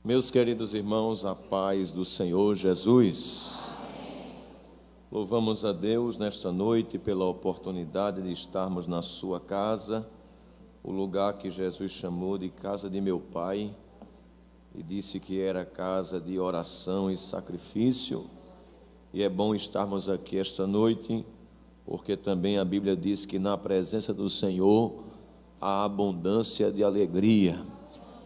Meus queridos irmãos, a paz do Senhor Jesus. Louvamos a Deus nesta noite pela oportunidade de estarmos na sua casa, o lugar que Jesus chamou de casa de meu Pai, e disse que era casa de oração e sacrifício. E é bom estarmos aqui esta noite, porque também a Bíblia diz que na presença do Senhor há abundância de alegria.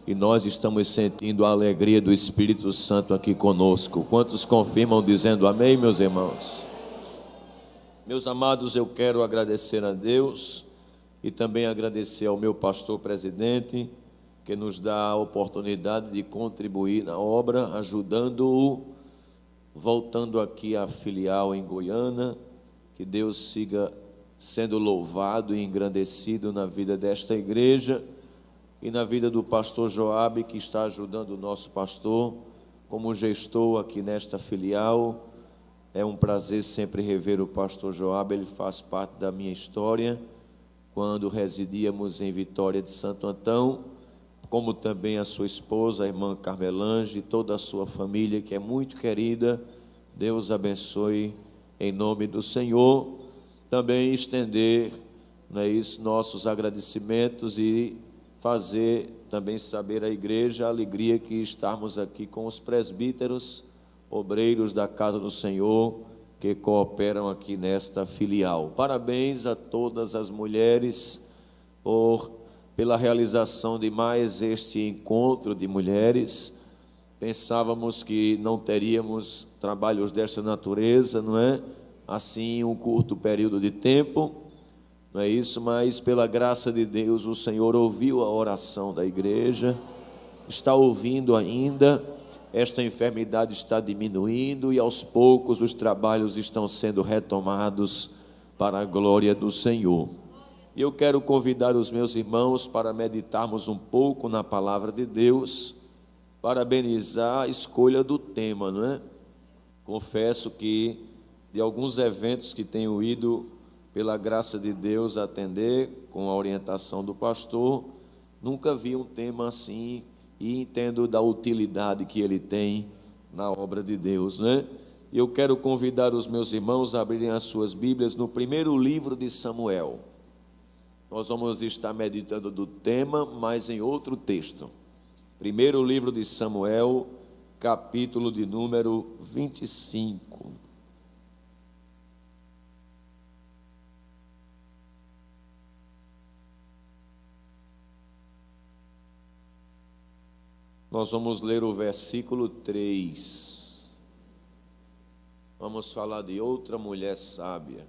E nós estamos sentindo a alegria do Espírito Santo aqui conosco. Quantos confirmam dizendo amém, meus irmãos? Meus amados, eu quero agradecer a Deus e também agradecer ao meu pastor presidente, que nos dá a oportunidade de contribuir na obra, ajudando-o, voltando aqui à filial em Goiânia. Que Deus siga sendo louvado e engrandecido na vida desta igreja e na vida do pastor Joabe, que está ajudando o nosso pastor como gestor aqui nesta filial. É um prazer sempre rever o pastor Joabe, ele faz parte da minha história, quando residíamos em Vitória de Santo Antão, como também a sua esposa, a irmã Carmelange, e toda a sua família, que é muito querida. Deus abençoe em nome do Senhor. Também estender, não é isso, nossos agradecimentos e fazer também saber à igreja a alegria que estarmos aqui com os presbíteros, obreiros da casa do Senhor, que cooperam aqui nesta filial. Parabéns a todas as mulheres pela realização de mais este encontro de mulheres. Pensávamos que não teríamos trabalhos desta natureza, não é? Assim, um curto período de tempo. Não é isso, mas pela graça de Deus o Senhor ouviu a oração da igreja, está ouvindo ainda, esta enfermidade está diminuindo e aos poucos os trabalhos estão sendo retomados para a glória do Senhor. E eu quero convidar os meus irmãos para meditarmos um pouco na palavra de Deus, parabenizar a escolha do tema, não é? Confesso que de alguns eventos que tenho ido pela graça de Deus atender, com a orientação do pastor, nunca vi um tema assim e entendo da utilidade que ele tem na obra de Deus, né? Eu quero convidar os meus irmãos a abrirem as suas Bíblias no primeiro livro de Samuel. Nós vamos estar meditando do tema, mas em outro texto. Primeiro livro de Samuel, capítulo de número 25. Nós vamos ler o versículo 3. Vamos falar de outra mulher sábia.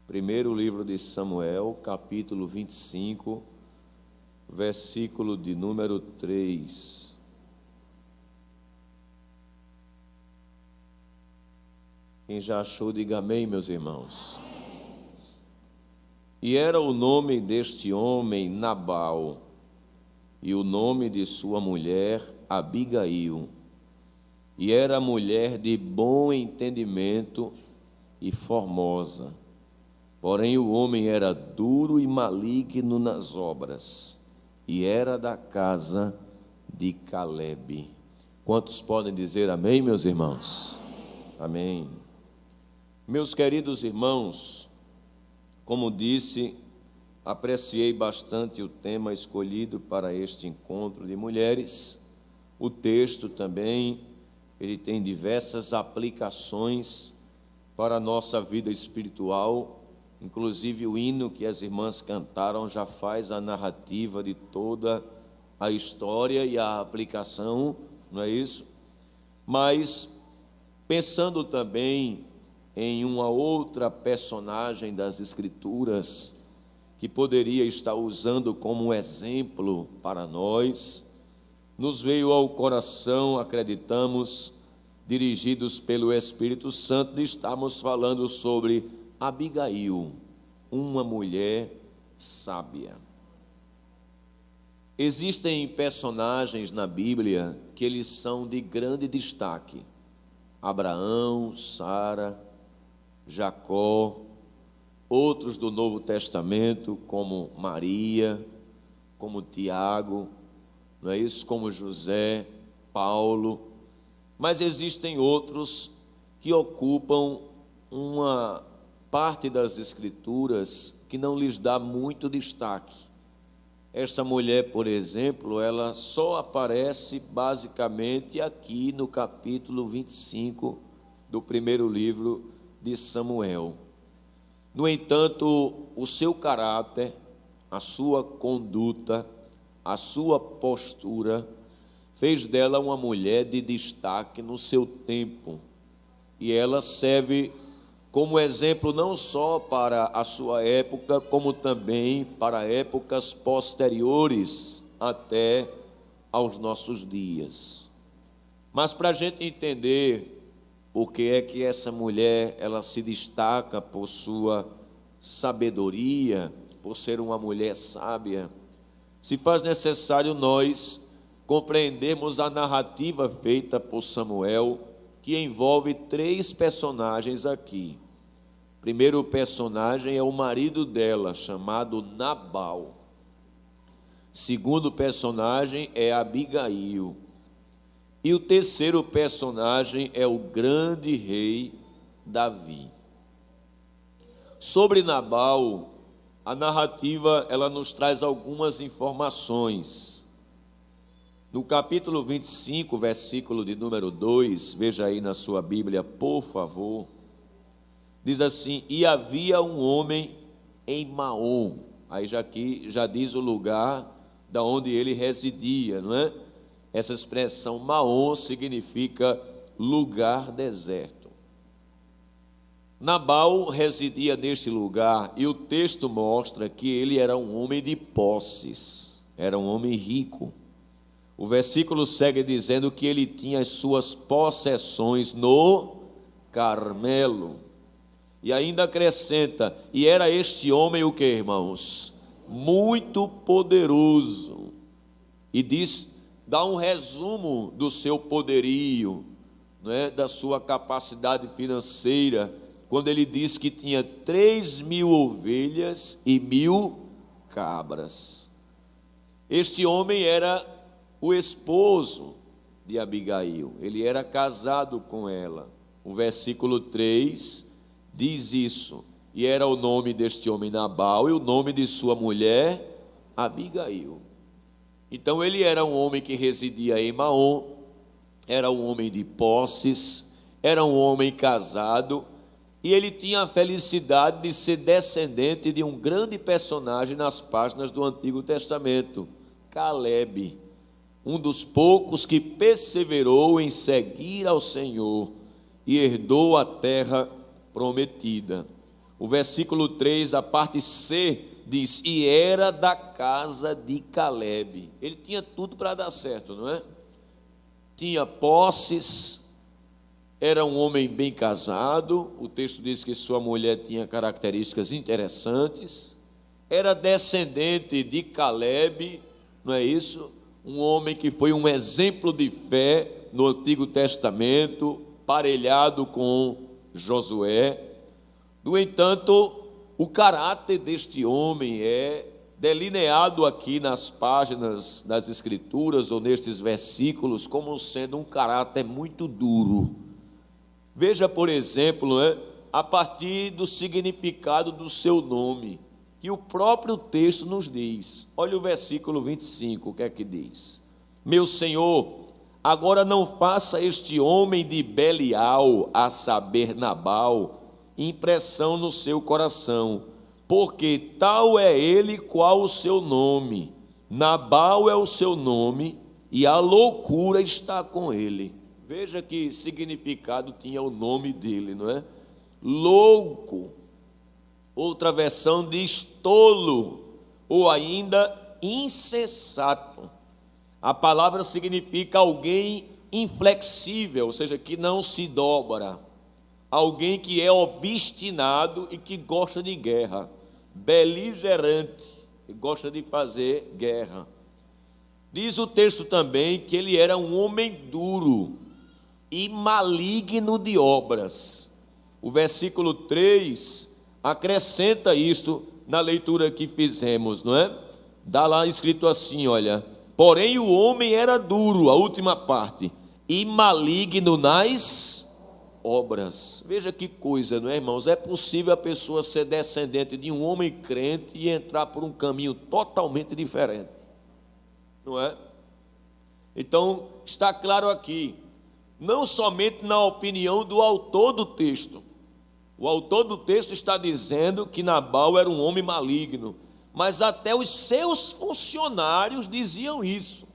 Primeiro livro de Samuel, capítulo 25, versículo de número 3. Quem já achou, diga amém, meus irmãos. E era o nome deste homem Nabal, e o nome de sua mulher Abigail. E era mulher de bom entendimento e formosa. Porém o homem era duro e maligno nas obras, e era da casa de Calebe. Quantos podem dizer amém, meus irmãos? Amém. Meus queridos irmãos, como disse, apreciei bastante o tema escolhido para este encontro de mulheres. O texto também, ele tem diversas aplicações para a nossa vida espiritual. Inclusive o hino que as irmãs cantaram já faz a narrativa de toda a história e a aplicação, não é isso? Mas pensando também em uma outra personagem das Escrituras que poderia estar usando como exemplo para nós, nos veio ao coração, acreditamos, dirigidos pelo Espírito Santo, de estarmos falando sobre Abigail, uma mulher sábia. Existem personagens na Bíblia que eles são de grande destaque: Abraão, Sara, Jacó, outros do Novo Testamento, como Maria, como Tiago, não é isso? Como José, Paulo, mas existem outros que ocupam uma parte das Escrituras que não lhes dá muito destaque. Esta mulher, por exemplo, ela só aparece basicamente aqui no capítulo 25 do primeiro livro de Samuel. No entanto, o seu caráter, a sua conduta, a sua postura, fez dela uma mulher de destaque no seu tempo. E ela serve como exemplo não só para a sua época, como também para épocas posteriores até aos nossos dias. Mas para a gente entender por que é que essa mulher ela se destaca por sua sabedoria, por ser uma mulher sábia, se faz necessário nós compreendermos a narrativa feita por Samuel, que envolve 3 personagens aqui. O primeiro personagem é o marido dela, chamado Nabal. O segundo personagem é Abigail. E o terceiro personagem é o grande rei Davi. Sobre Nabal, a narrativa ela nos traz algumas informações. No capítulo 25, versículo de número 2, veja aí na sua Bíblia, por favor, diz assim: e havia um homem em Maom. Aí já diz o lugar da onde ele residia, não é? Essa expressão Maom significa lugar deserto. Nabal residia neste lugar e o texto mostra que ele era um homem de posses, era um homem rico. O versículo segue dizendo que ele tinha as suas possessões no Carmelo. E ainda acrescenta, e era este homem o que, irmãos? Muito poderoso. E dá um resumo do seu poderio, não é? Da sua capacidade financeira, quando ele diz que tinha 3.000 ovelhas e 1.000 cabras. Este homem era o esposo de Abigail, ele era casado com ela. O versículo 3 diz isso, e era o nome deste homem Nabal, e o nome de sua mulher, Abigail. Então ele era um homem que residia em Maom, era um homem de posses, era um homem casado, e ele tinha a felicidade de ser descendente de um grande personagem nas páginas do Antigo Testamento, Calebe, um dos poucos que perseverou em seguir ao Senhor e herdou a terra prometida. O versículo 3, a parte C, diz: e era da casa de Calebe. Ele tinha tudo para dar certo, não é? Tinha posses, era um homem bem casado, o texto diz que sua mulher tinha características interessantes, era descendente de Calebe, não é isso? Um homem que foi um exemplo de fé no Antigo Testamento, parelhado com Josué. No entanto, o caráter deste homem é delineado aqui nas páginas das Escrituras ou nestes versículos como sendo um caráter muito duro. Veja, por exemplo, a partir do significado do seu nome, que o próprio texto nos diz. Olha o versículo 25, o que é que diz? Meu Senhor, agora não faça este homem de Belial, a saber Nabal, impressão no seu coração, porque tal é ele qual o seu nome. Nabal é o seu nome e a loucura está com ele. Veja que significado tinha o nome dele, não é? Louco. Outra versão diz tolo, ou ainda insensato. A palavra significa alguém inflexível, ou seja, que não se dobra. Alguém que é obstinado e que gosta de guerra. Beligerante, que gosta de fazer guerra. Diz o texto também que ele era um homem duro e maligno de obras. O versículo 3 acrescenta isto na leitura que fizemos, não é? dá lá escrito assim, olha: porém o homem era duro, a última parte, e maligno nas obras. Veja que coisa, não é, irmãos? É possível a pessoa ser descendente de um homem crente e entrar por um caminho totalmente diferente, não é? Então, está claro aqui, não somente na opinião do autor do texto. O autor do texto está dizendo que Nabal era um homem maligno, mas até os seus funcionários diziam isso.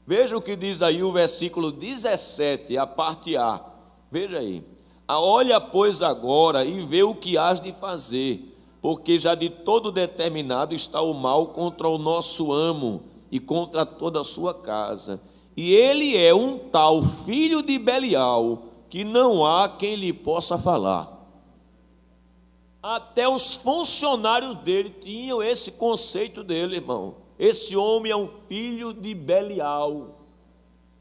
Veja o que diz aí o versículo 17, a parte A. Veja aí: olha, pois, agora e vê o que hás de fazer, porque já de todo determinado está o mal contra o nosso amo e contra toda a sua casa. E ele é um tal filho de Belial, que não há quem lhe possa falar. Até os funcionários dele tinham esse conceito dele, irmão. Esse homem é um filho de Belial.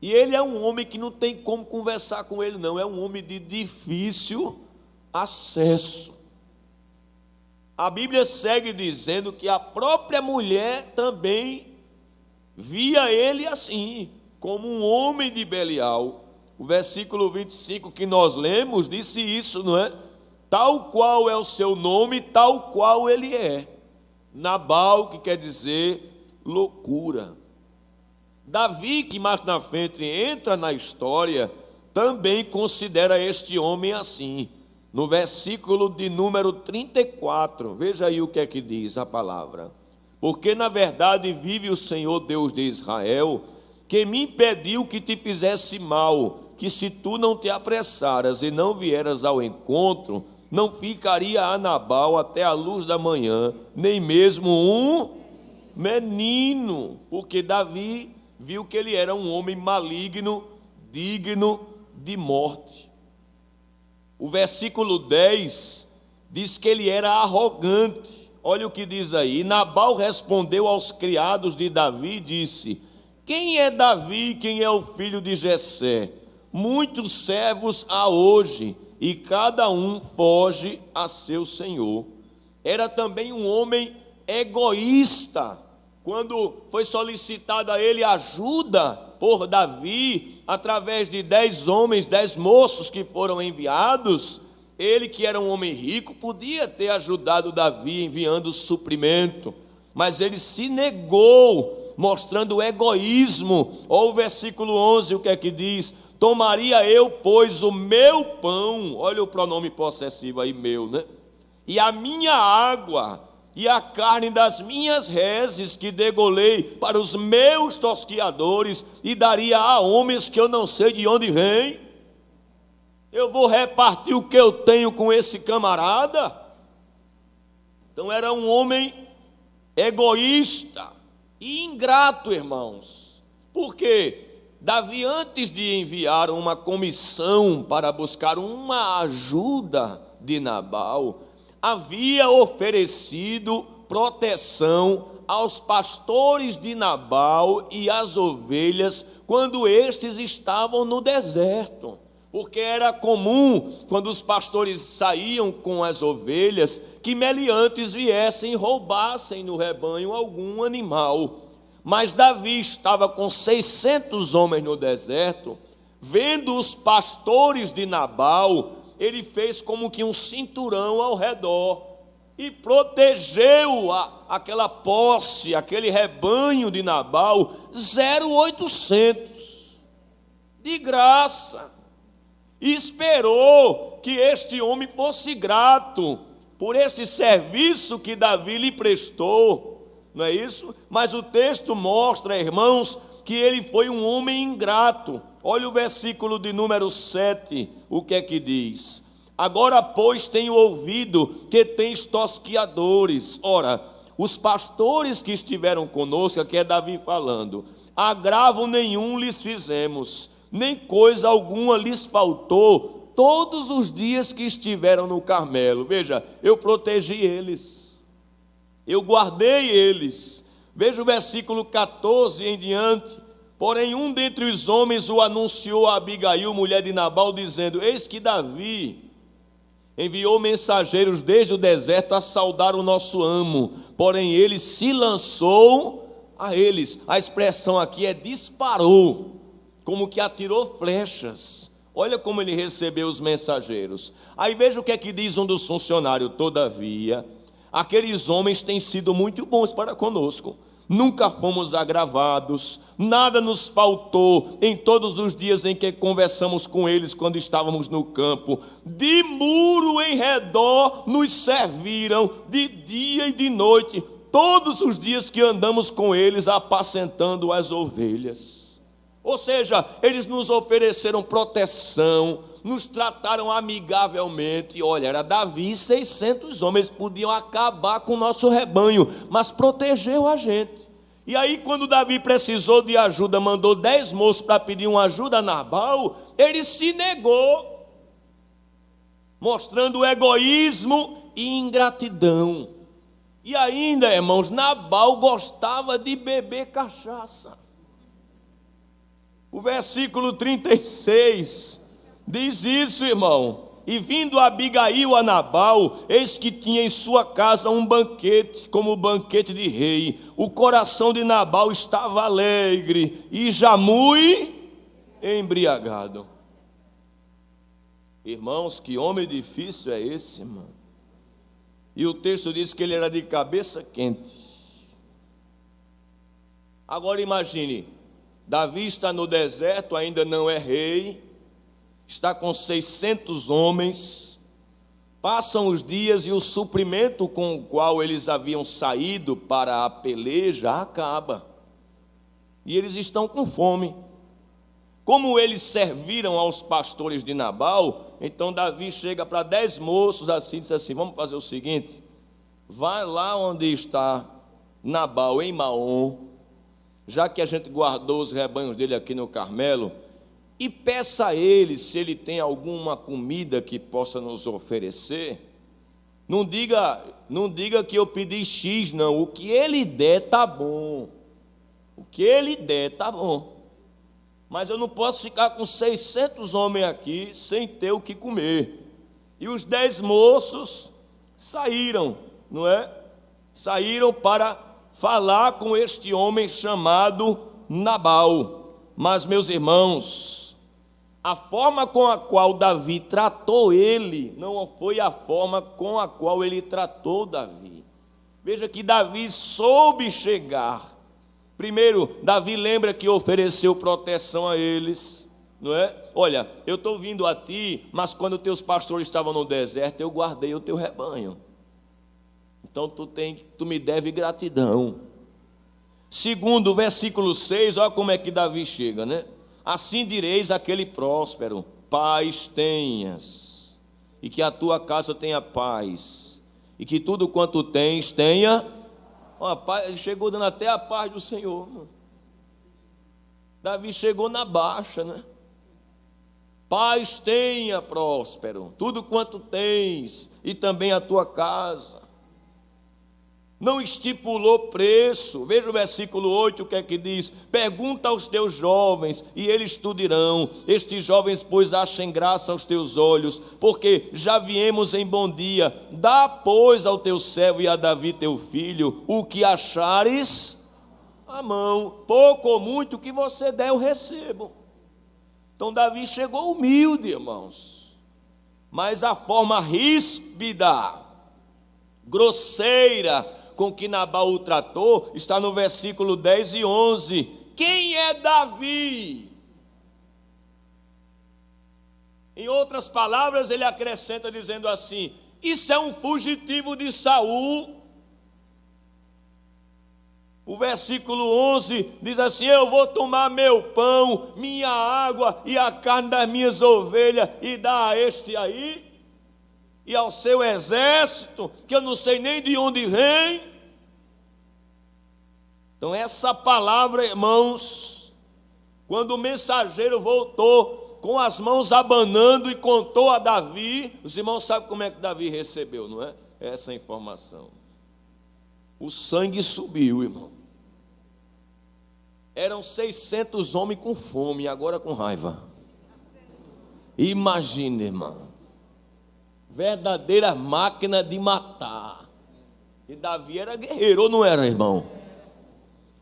E ele é um homem que não tem como conversar com ele, não. É um homem de difícil acesso. A Bíblia segue dizendo que a própria mulher também via ele assim, como um homem de Belial. O versículo 25 que nós lemos disse isso, não é? Tal qual é o seu nome, tal qual ele é. Nabal, que quer dizer loucura. Davi, que mais na frente entra na história, também considera este homem assim. No versículo de número 34, veja aí o que é que diz a palavra: porque na verdade vive o Senhor Deus de Israel, que me impediu que te fizesse mal, que se tu não te apressaras e não vieras ao encontro, não ficaria a Nabal até a luz da manhã, nem mesmo um menino, porque Davi viu que ele era um homem maligno, digno de morte. O versículo 10 diz que ele era arrogante. Olha o que diz aí: Nabal respondeu aos criados de Davi e disse: quem é Davi, quem é o filho de Jessé? Muitos servos há hoje, e cada um foge a seu senhor. Era também um homem egoísta. Quando foi solicitada a ele ajuda por Davi, através de 10 homens, 10 moços que foram enviados, ele, que era um homem rico, podia ter ajudado Davi enviando suprimento, mas ele se negou, mostrando egoísmo. Olha o versículo 11, o que é que diz: tomaria eu, pois, o meu pão, olha o pronome possessivo aí, meu, né? E a minha água, e a carne das minhas reses que degolei para os meus tosquiadores, e daria a homens que eu não sei de onde vêm. Eu vou repartir o que eu tenho com esse camarada? Então era um homem egoísta e ingrato, irmãos. Por quê? Davi, antes de enviar uma comissão para buscar uma ajuda de Nabal, havia oferecido proteção aos pastores de Nabal e às ovelhas quando estes estavam no deserto. Porque era comum, quando os pastores saíam com as ovelhas, que meliantes viessem e roubassem no rebanho algum animal. Mas Davi estava com 600 homens no deserto. Vendo os pastores de Nabal, ele fez como que um cinturão ao redor e protegeu aquela posse, aquele rebanho de Nabal, 0,800, de graça. E esperou que este homem fosse grato por esse serviço que Davi lhe prestou, não é isso? Mas o texto mostra, irmãos, que ele foi um homem ingrato. Olha o versículo de número 7, o que é que diz? Agora, pois, tenho ouvido que tens tosquiadores. Ora, os pastores que estiveram conosco, aqui é Davi falando, agravo nenhum lhes fizemos, nem coisa alguma lhes faltou, todos os dias que estiveram no Carmelo. Veja, eu protegi eles, eu guardei eles. Veja o versículo 14 em diante. Porém, um dentre os homens o anunciou a Abigail, mulher de Nabal, dizendo: eis que Davi enviou mensageiros desde o deserto a saudar o nosso amo, porém ele se lançou a eles. A expressão aqui é disparou, como que atirou flechas. Olha como ele recebeu os mensageiros. Aí veja o que é que diz um dos funcionários: todavia, aqueles homens têm sido muito bons para conosco. Nunca fomos agravados, nada nos faltou em todos os dias em que conversamos com eles quando estávamos no campo. De muro em redor nos serviram, de dia e de noite, todos os dias que andamos com eles apacentando as ovelhas. Ou seja, eles nos ofereceram proteção, nos trataram amigavelmente. Olha, era Davi e 600 homens, podiam acabar com o nosso rebanho, mas protegeu a gente. E aí, quando Davi precisou de ajuda, mandou 10 moços para pedir uma ajuda a Nabal, ele se negou, mostrando egoísmo e ingratidão. E ainda, irmãos, Nabal gostava de beber cachaça. O versículo 36 diz isso, irmão. E vindo Abigail a Nabal, eis que tinha em sua casa um banquete, como o banquete de rei. O coração de Nabal estava alegre e já muito embriagado. Irmãos, que homem difícil é esse, mano? E o texto diz que ele era de cabeça quente. Agora imagine, Davi está no deserto, ainda não é rei, está com 600 homens, passam os dias e o suprimento com o qual eles haviam saído para a peleja acaba, e eles estão com fome. Como eles serviram aos pastores de Nabal, então Davi chega para 10 moços assim, diz assim: vamos fazer o seguinte, vai lá onde está Nabal, em Maom, já que a gente guardou os rebanhos dele aqui no Carmelo, e peça a ele se ele tem alguma comida que possa nos oferecer. Não diga que eu pedi X, não. O que ele der tá bom. O que ele der tá bom. Mas eu não posso ficar com 600 homens aqui sem ter o que comer. E os 10 moços saíram, não é? Saíram para falar com este homem chamado Nabal. Mas, meus irmãos, a forma com a qual Davi tratou ele não foi a forma com a qual ele tratou Davi. Veja que Davi soube chegar. Primeiro, Davi lembra que ofereceu proteção a eles, não é? Olha, eu estou vindo a ti, mas quando teus pastores estavam no deserto, eu guardei o teu rebanho. Então tu me deve gratidão. Segundo, versículo 6, olha como é que Davi chega, né? Assim direis àquele próspero: paz tenhas, e que a tua casa tenha paz, e que tudo quanto tens tenha. Ele chegou dando até a paz do Senhor. Davi chegou na baixa, né? Paz tenha, próspero, tudo quanto tens, e também a tua casa. Não estipulou preço. Veja o versículo 8, o que é que diz? Pergunta aos teus jovens, e eles te dirão. Estes jovens, pois, achem graça aos teus olhos, porque já viemos em bom dia. Dá, pois, ao teu servo e a Davi teu filho o que achares à mão. Pouco ou muito que você der, eu recebo. Então Davi chegou humilde, irmãos, mas a forma ríspida, grosseira com que Nabal o tratou está no versículo 10 e 11. Quem é Davi? Em outras palavras, ele acrescenta dizendo assim: isso é um fugitivo de Saul. O versículo 11 diz assim: eu vou tomar meu pão, minha água e a carne das minhas ovelhas e dar a este aí e ao seu exército, que eu não sei nem de onde vem. Então essa palavra, irmãos, quando o mensageiro voltou com as mãos abanando e contou a Davi, os irmãos sabem como é que Davi recebeu, não é? Essa informação. O sangue subiu, irmão. Eram 600 homens com fome e agora com raiva. Imagine, irmão. Verdadeira máquina de matar. E Davi era guerreiro, ou não era, irmão?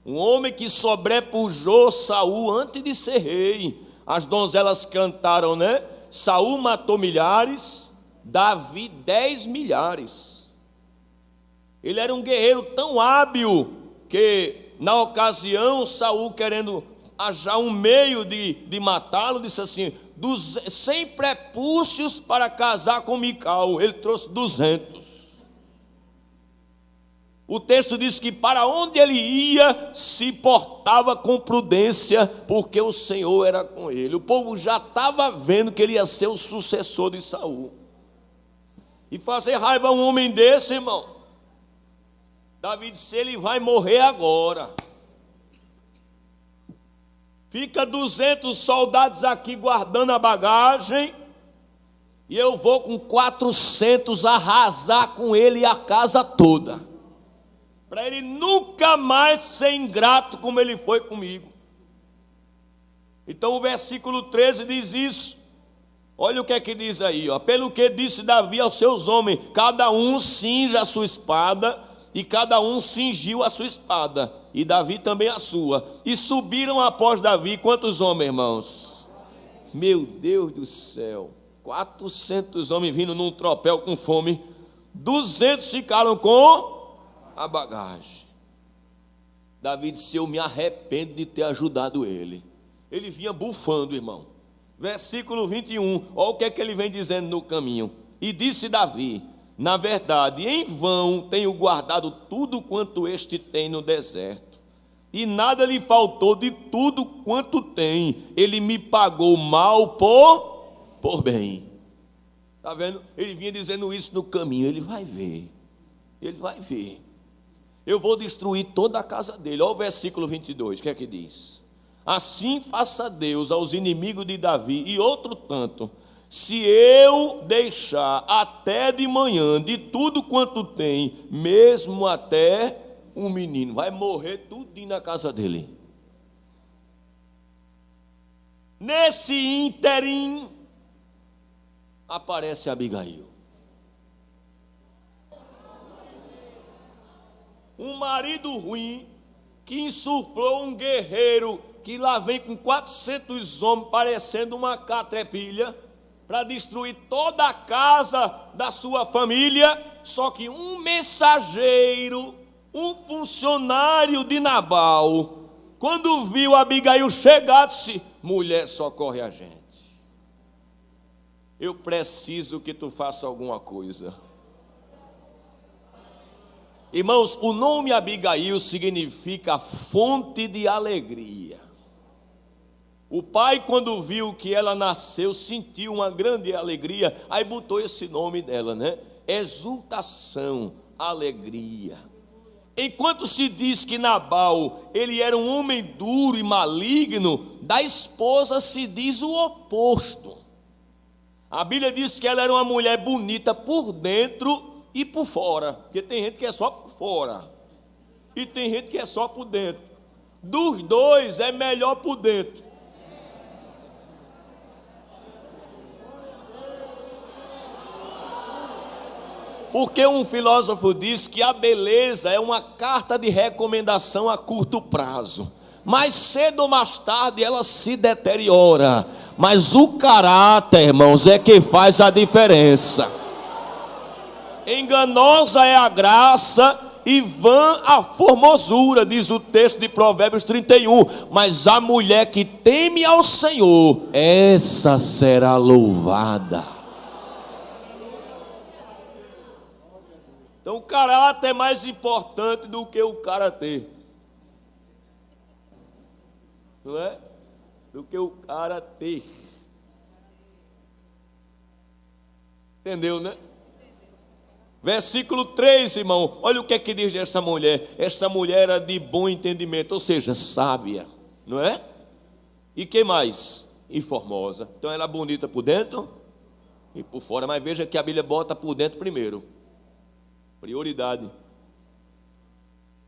Um homem que sobrepujou Saul antes de ser rei. As donzelas cantaram, né? Saul matou milhares, Davi 10 milhares. Ele era um guerreiro tão hábil que, na ocasião, Saul, querendo achar um meio de matá-lo, disse assim: 100 prepúcios para casar com Mical. Ele trouxe 200. O texto diz que para onde ele ia, se portava com prudência, porque o Senhor era com ele. O povo já estava vendo que ele ia ser o sucessor de Saul. E fazer raiva a um homem desse, irmão, Davi disse: ele vai morrer agora. Fica 200 soldados aqui guardando a bagagem, e eu vou com 400 arrasar com ele e a casa toda, para ele nunca mais ser ingrato como ele foi comigo. Então o versículo 13 diz isso. Olha o que é que diz aí, ó. Pelo que disse Davi aos seus homens: cada um cinja a sua espada, e cada um cingiu a sua espada, e Davi também a sua. E subiram após Davi quantos homens, irmãos? Meu Deus do céu, 400 homens vindo num tropel com fome, 200 ficaram com a bagagem. Davi disse: eu me arrependo de ter ajudado ele. Ele vinha bufando, irmão. Versículo 21, olha o que é que ele vem dizendo no caminho. E disse Davi: na verdade, em vão tenho guardado tudo quanto este tem no deserto, e nada lhe faltou de tudo quanto tem. Ele me pagou mal por bem. Está vendo? Ele vinha dizendo isso no caminho. Ele vai ver. Ele vai ver. Eu vou destruir toda a casa dele. Olha o versículo 22, o que é que diz? Assim faça Deus aos inimigos de Davi e outro tanto, se eu deixar até de manhã de tudo quanto tem, mesmo até um menino, vai morrer tudinho na casa dele. Nesse ínterim aparece Abigail. Um marido ruim que insuflou um guerreiro que lá vem com 400 homens parecendo uma catrepilha para destruir toda a casa da sua família. Só que um mensageiro, um funcionário de Nabal, quando viu Abigail chegar, disse: mulher, socorre a gente. Eu preciso que tu faça alguma coisa. Irmãos, o nome Abigail significa fonte de alegria. O pai, quando viu que ela nasceu, sentiu uma grande alegria, aí botou esse nome dela, né? Exultação, alegria. Enquanto se diz que Nabal, ele era um homem duro e maligno, da esposa se diz o oposto. A Bíblia diz que ela era uma mulher bonita por dentro e por fora, porque tem gente que é só por fora e tem gente que é só por dentro. Dos dois é melhor por dentro. Porque um filósofo diz que a beleza é uma carta de recomendação a curto prazo, mais cedo ou mais tarde ela se deteriora, mas o caráter, irmãos, é que faz a diferença. Enganosa é a graça e vã a formosura, diz o texto de Provérbios 31. Mas a mulher que teme ao Senhor, essa será louvada. Então o caráter é mais importante do que o cara ter. Não é? Do que o cara ter. Entendeu, né? Versículo 3, irmão, olha o que é que diz dessa mulher. Essa mulher era de bom entendimento, ou seja, sábia, não é? E que mais? E formosa. Então ela é bonita por dentro e por fora, mas veja que a Bíblia bota por dentro primeiro. Prioridade.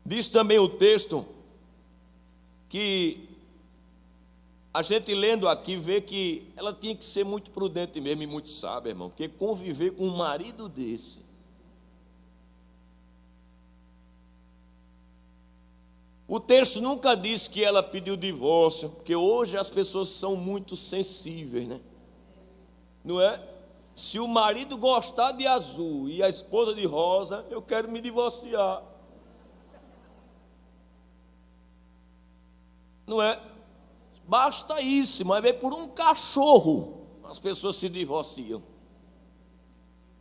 Diz também o texto que a gente lendo aqui vê que ela tinha que ser muito prudente mesmo e muito sábia, irmão, porque conviver com um marido desse. O texto nunca diz que ela pediu divórcio, porque hoje as pessoas são muito sensíveis, né? Não é? Se o marido gostar de azul e a esposa de rosa, eu quero me divorciar. Não é? Basta isso, mas vem por um cachorro, as pessoas se divorciam.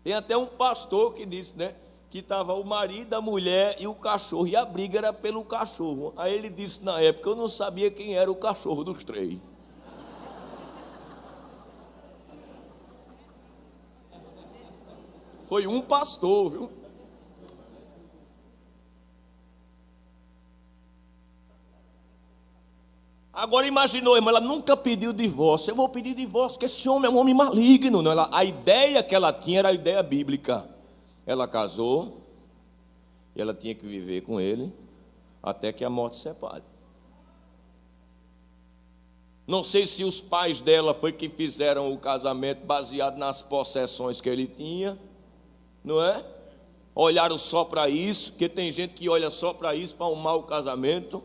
Tem até um pastor que disse, né, que estava o marido, a mulher e o cachorro, e a briga era pelo cachorro. Aí ele disse na época, eu não sabia quem era o cachorro dos três. Foi um pastor, viu? Agora imaginou, irmã, ela nunca pediu divórcio. Eu vou pedir divórcio, porque esse homem é um homem maligno. Não, a ideia que ela tinha era a ideia bíblica. Ela casou e ela tinha que viver com ele até que a morte separe. Não sei se os pais dela foi que fizeram o casamento baseado nas possessões que ele tinha, não é? Olharam só para isso, porque tem gente que olha só para isso para um mau casamento,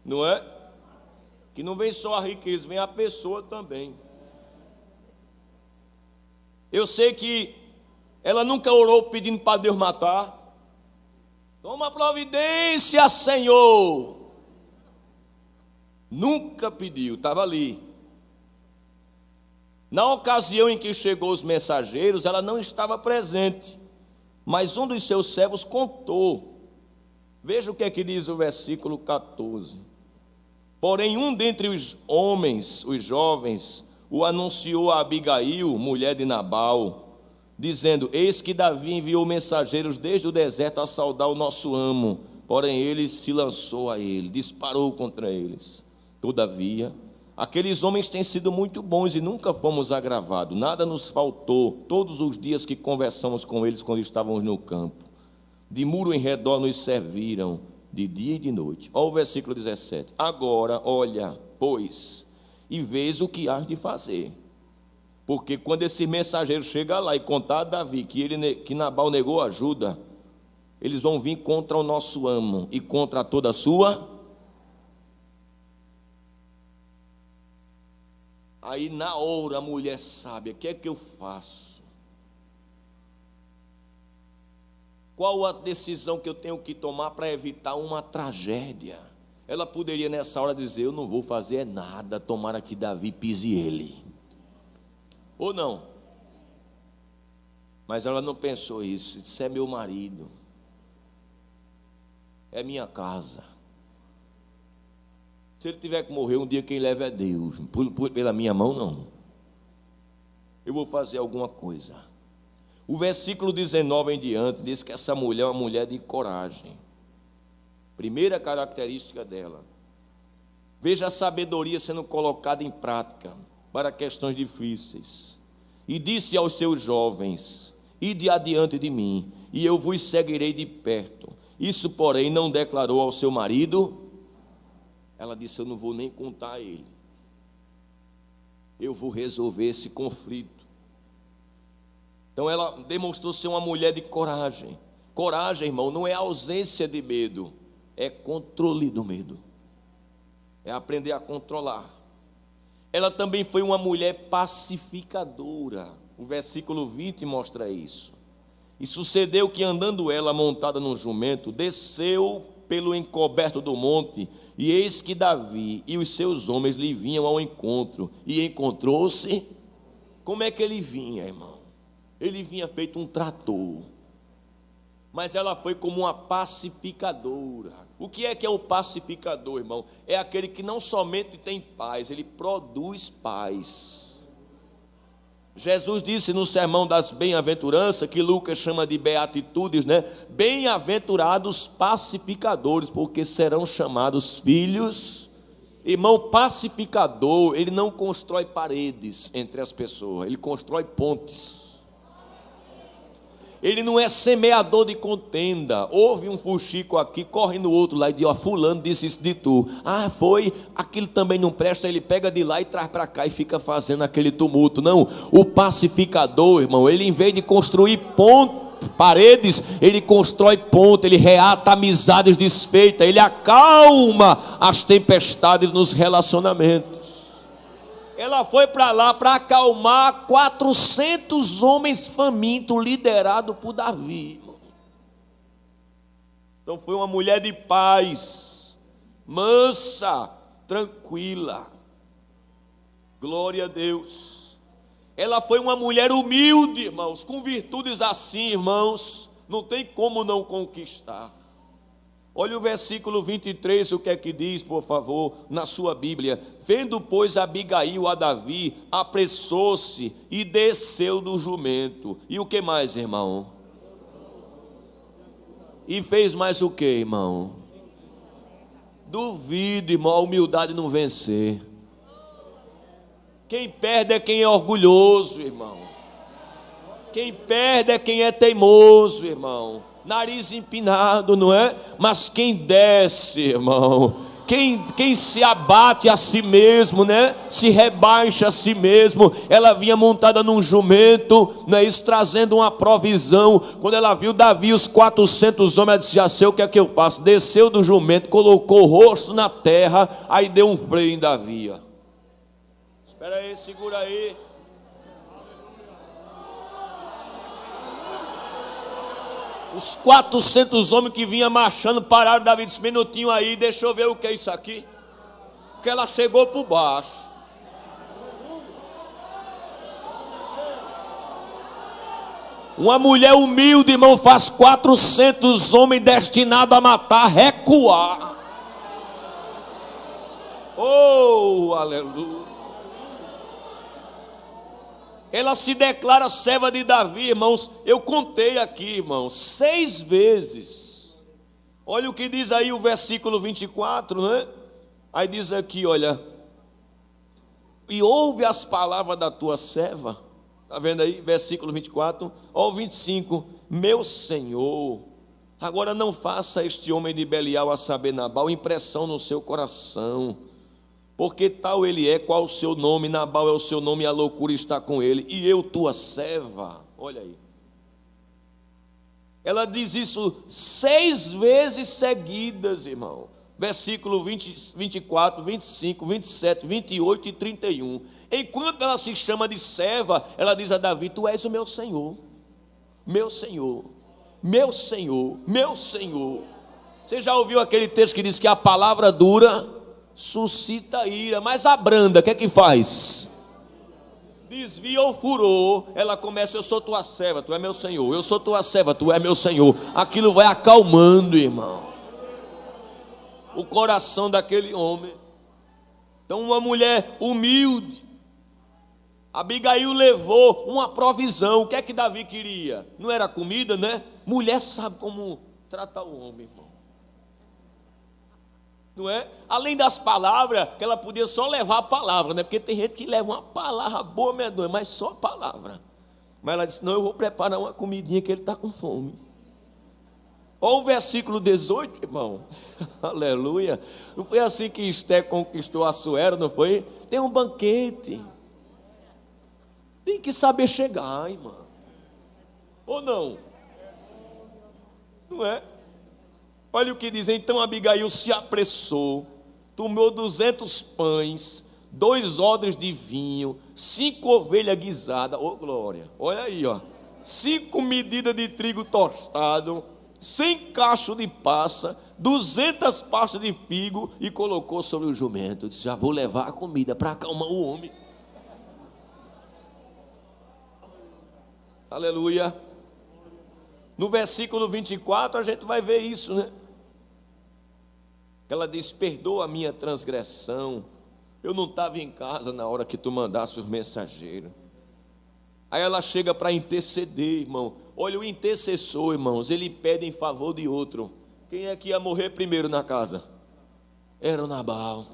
não é? Que não vem só a riqueza, vem a pessoa também. Eu sei que ela nunca orou pedindo para Deus matar. Toma providência, Senhor. Nunca pediu, estava ali. Na ocasião em que chegou os mensageiros, ela não estava presente, mas um dos seus servos contou. Veja o que é que diz o versículo 14. Porém, um dentre os homens, os jovens, o anunciou a Abigail, mulher de Nabal, dizendo: eis que Davi enviou mensageiros desde o deserto a saudar o nosso amo. Porém, ele se lançou a ele, disparou contra eles. Todavia, aqueles homens têm sido muito bons e nunca fomos agravados. Nada nos faltou todos os dias que conversamos com eles quando estávamos no campo. De muro em redor nos serviram de dia e de noite. Olha o versículo 17. Agora, olha, pois, e vês o que hás de fazer. Porque quando esse mensageiro chega lá e contar a Davi que Nabal negou ajuda, eles vão vir contra o nosso amo e contra toda a sua. Aí na hora a mulher sabe, o que é que eu faço? Qual a decisão que eu tenho que tomar para evitar uma tragédia? Ela poderia nessa hora dizer: eu não vou fazer nada, tomara que Davi pise ele. Ou não? Mas ela não pensou isso. Disse: é meu marido, é minha casa. Se ele tiver que morrer um dia, quem leva é Deus. Pela minha mão, não. Eu vou fazer alguma coisa. O versículo 19 em diante diz que essa mulher é uma mulher de coragem. Primeira característica dela. Veja a sabedoria sendo colocada em prática para questões difíceis. E disse aos seus jovens: ide adiante de mim, e eu vos seguirei de perto. Isso, porém, não declarou ao seu marido. Ela disse: eu não vou nem contar a ele. Eu vou resolver esse conflito. Então ela demonstrou ser uma mulher de coragem. Coragem, irmão, não é ausência de medo, é controle do medo. É aprender a controlar. Ela também foi uma mulher pacificadora. O versículo 20 mostra isso. E sucedeu que, andando ela montada num jumento, desceu pelo encoberto do monte, e eis que Davi e os seus homens lhe vinham ao encontro, e encontrou-se. Como é que ele vinha, irmão? Ele vinha feito um trator, mas ela foi como uma pacificadora. O que é o pacificador, irmão? É aquele que não somente tem paz, ele produz paz. Jesus disse no sermão das bem-aventuranças, que Lucas chama de beatitudes, né? Bem-aventurados pacificadores, porque serão chamados filhos. Irmão, pacificador, ele não constrói paredes entre as pessoas, ele constrói pontes. Ele não é semeador de contenda. Houve um fuxico aqui, corre no outro lá e diz: ó, fulano disse isso de tu. Ah, foi, aquilo também não presta. Ele pega de lá e traz para cá e fica fazendo aquele tumulto. Não, o pacificador, irmão, ele em vez de construir ponte, paredes, ele constrói ponte, ele reata amizades desfeitas, ele acalma as tempestades nos relacionamentos. Ela foi para lá para acalmar 400 homens famintos, liderados por Davi. Então foi uma mulher de paz, mansa, tranquila. Glória a Deus. Ela foi uma mulher humilde, irmãos, com virtudes assim, irmãos, não tem como não conquistar. Olha o versículo 23, o que é que diz, por favor, na sua Bíblia. Vendo, pois, Abigail a Davi, apressou-se e desceu do jumento. E o que mais, irmão? E fez mais o que, irmão? Duvido, irmão, a humildade não vencer. Quem perde é quem é orgulhoso, irmão. Quem perde é quem é teimoso, irmão. Nariz empinado, não é? Mas quem desce, irmão, quem se abate a si mesmo, né? Se rebaixa a si mesmo. Ela vinha montada num jumento, não é isso? Trazendo uma provisão. Quando ela viu Davi, os 400 homens, ela disse: já sei o que é que eu faço. Desceu do jumento, colocou o rosto na terra, aí deu um freio em Davi. Espera aí, segura aí. Os 400 homens que vinham marchando pararam. Davi disse: minutinho aí, deixa eu ver o que é isso aqui. Porque ela chegou por baixo. Uma mulher humilde, irmão, faz 400 homens destinados a matar, recuar. Oh, aleluia. Ela se declara serva de Davi, irmãos. Eu contei aqui, irmãos, 6 vezes. Olha o que diz aí o versículo 24, né? Aí diz aqui, olha: e ouve as palavras da tua serva. Está vendo aí? Versículo 24. Ó, o 25. Meu Senhor, agora não faça este homem de Belial, a saber, Nabal, impressão no seu coração. Porque tal ele é, qual o seu nome? Nabal é o seu nome e a loucura está com ele. E eu, tua serva. Olha aí. Ela diz isso 6 vezes seguidas, irmão. Versículo 24, 25, 27, 28 e 31. Enquanto ela se chama de serva, ela diz a Davi: tu és o meu Senhor. Meu Senhor. Meu Senhor. Meu Senhor. Você já ouviu aquele texto que diz que a palavra dura suscita ira, mas a branda, o que é que faz? Desvia ou furor. Ela começa: eu sou tua serva, tu é meu Senhor. Eu sou tua serva, tu é meu Senhor. Aquilo vai acalmando, irmão, o coração daquele homem. Então, uma mulher humilde. Abigail levou uma provisão. O que é que Davi queria? Não era comida, né? Mulher sabe como tratar o homem, irmão. Não é? Além das palavras, que ela podia só levar a palavra, né? Porque tem gente que leva uma palavra boa, medonha, mas só a palavra. Mas ela disse: não, eu vou preparar uma comidinha que ele está com fome. Olha o versículo 18, irmão. Aleluia. Não foi assim que Esté conquistou Assuero, não foi? Tem um banquete. Tem que saber chegar, irmão. Ou não? Não é? Olha o que diz. Então Abigail se apressou, tomou 200 pães, 2 odres de vinho, 5 ovelhas guisadas, oh glória, olha aí, ó, 5 medidas de trigo tostado, 100 cachos de passa, 200 pastas de figo, e colocou sobre o jumento. Disse: já vou levar a comida para acalmar o homem. Aleluia. No versículo 24 a gente vai ver isso, né? Ela diz: perdoa a minha transgressão, eu não estava em casa na hora que tu mandasse os mensageiros. Aí ela chega para interceder, irmão. Olha, o intercessor, irmãos, ele pede em favor de outro. Quem é que ia morrer primeiro na casa? Era o Nabal,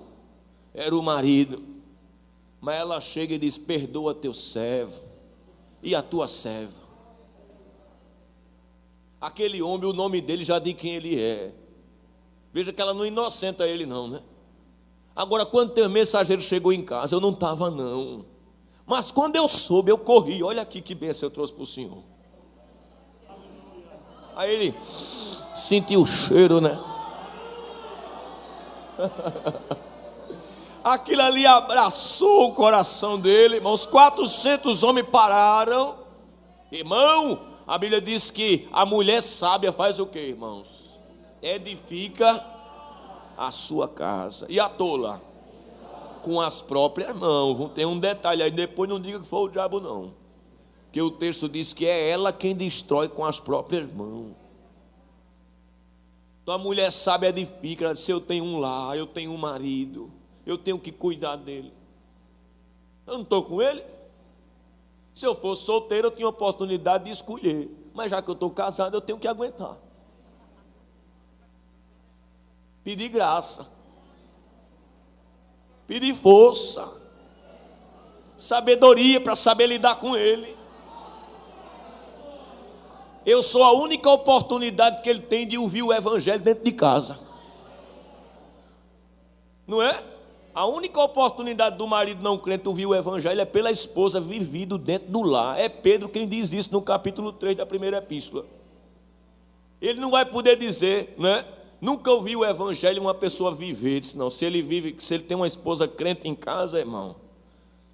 era o marido. Mas ela chega e diz: perdoa teu servo e a tua serva. Aquele homem, o nome dele já diz quem ele é. Veja que ela não inocenta ele não, né? Agora, quando teu mensageiro chegou em casa, eu não estava não. Mas quando eu soube, eu corri. Olha aqui que bênção eu trouxe para o Senhor. Aí ele sentiu o cheiro, né? Aquilo ali abraçou o coração dele, irmão. Os 400 homens pararam. Irmão, a Bíblia diz que a mulher sábia faz o que, irmãos? Edifica a sua casa. E a tola? Com as próprias mãos. Tem um detalhe aí, depois não diga que foi o diabo não, que o texto diz que é ela quem destrói com as próprias mãos. Então a mulher sábia edifica. Ela diz: eu tenho um lar, eu tenho um marido, eu tenho que cuidar dele. Eu não estou com ele. Se eu fosse solteiro, eu tinha a oportunidade de escolher, mas já que eu estou casado, eu tenho que aguentar. Pedir graça, pedir força, sabedoria para saber lidar com ele. Eu sou a única oportunidade que ele tem de ouvir o evangelho dentro de casa. Não é? A única oportunidade do marido não crente ouvir o evangelho é pela esposa vivido dentro do lar. É Pedro quem diz isso no capítulo 3 da primeira epístola. Ele não vai poder dizer, né? Nunca ouviu o evangelho uma pessoa viver. Não, se ele tem uma esposa crente em casa, irmão.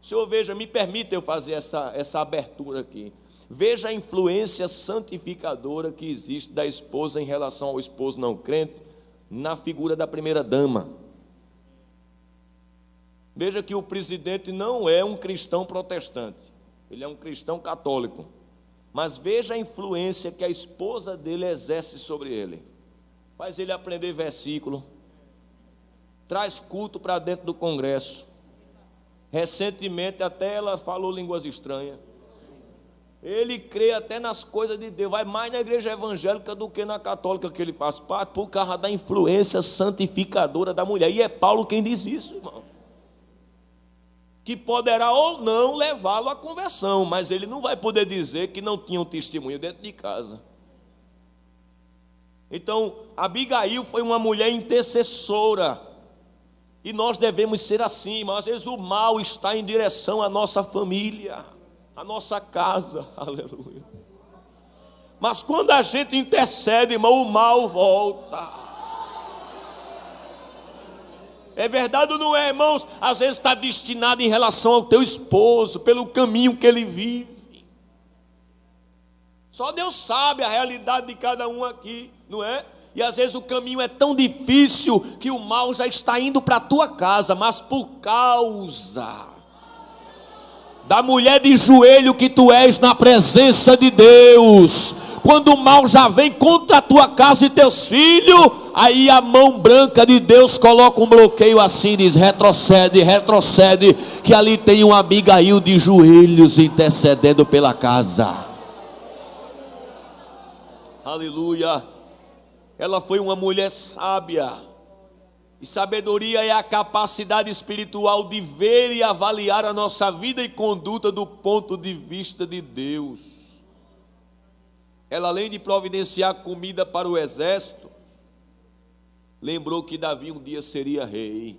Senhor, veja, me permita eu fazer essa abertura aqui. Veja a influência santificadora que existe da esposa em relação ao esposo não crente na figura da primeira dama. Veja que o presidente não é um cristão protestante, ele é um cristão católico. Mas veja a influência que a esposa dele exerce sobre ele. Faz ele aprender versículo, traz culto para dentro do congresso. Recentemente até ela falou línguas estranhas. Ele crê até nas coisas de Deus, vai mais na igreja evangélica do que na católica que ele faz parte, por causa da influência santificadora da mulher. E é Paulo quem diz isso, irmão. Que poderá ou não levá-lo à conversão, mas ele não vai poder dizer que não tinha um testemunho dentro de casa. Então, Abigail foi uma mulher intercessora, e nós devemos ser assim, mas às vezes o mal está em direção à nossa família, à nossa casa, aleluia. Mas quando a gente intercede, irmão, o mal volta. É verdade ou não é, irmãos? Às vezes está destinado em relação ao teu esposo, pelo caminho que ele vive. Só Deus sabe a realidade de cada um aqui, não é? E às vezes o caminho é tão difícil que o mal já está indo para a tua casa, mas por causa da mulher de joelho que tu és na presença de Deus, quando o mal já vem contra a tua casa e teus filhos, aí a mão branca de Deus coloca um bloqueio assim, diz: retrocede, retrocede, que ali tem um Abigail de joelhos intercedendo pela casa. Aleluia. Ela foi uma mulher sábia. E sabedoria é a capacidade espiritual de ver e avaliar a nossa vida e conduta do ponto de vista de Deus. Ela, além de providenciar comida para o exército, lembrou que Davi um dia seria rei.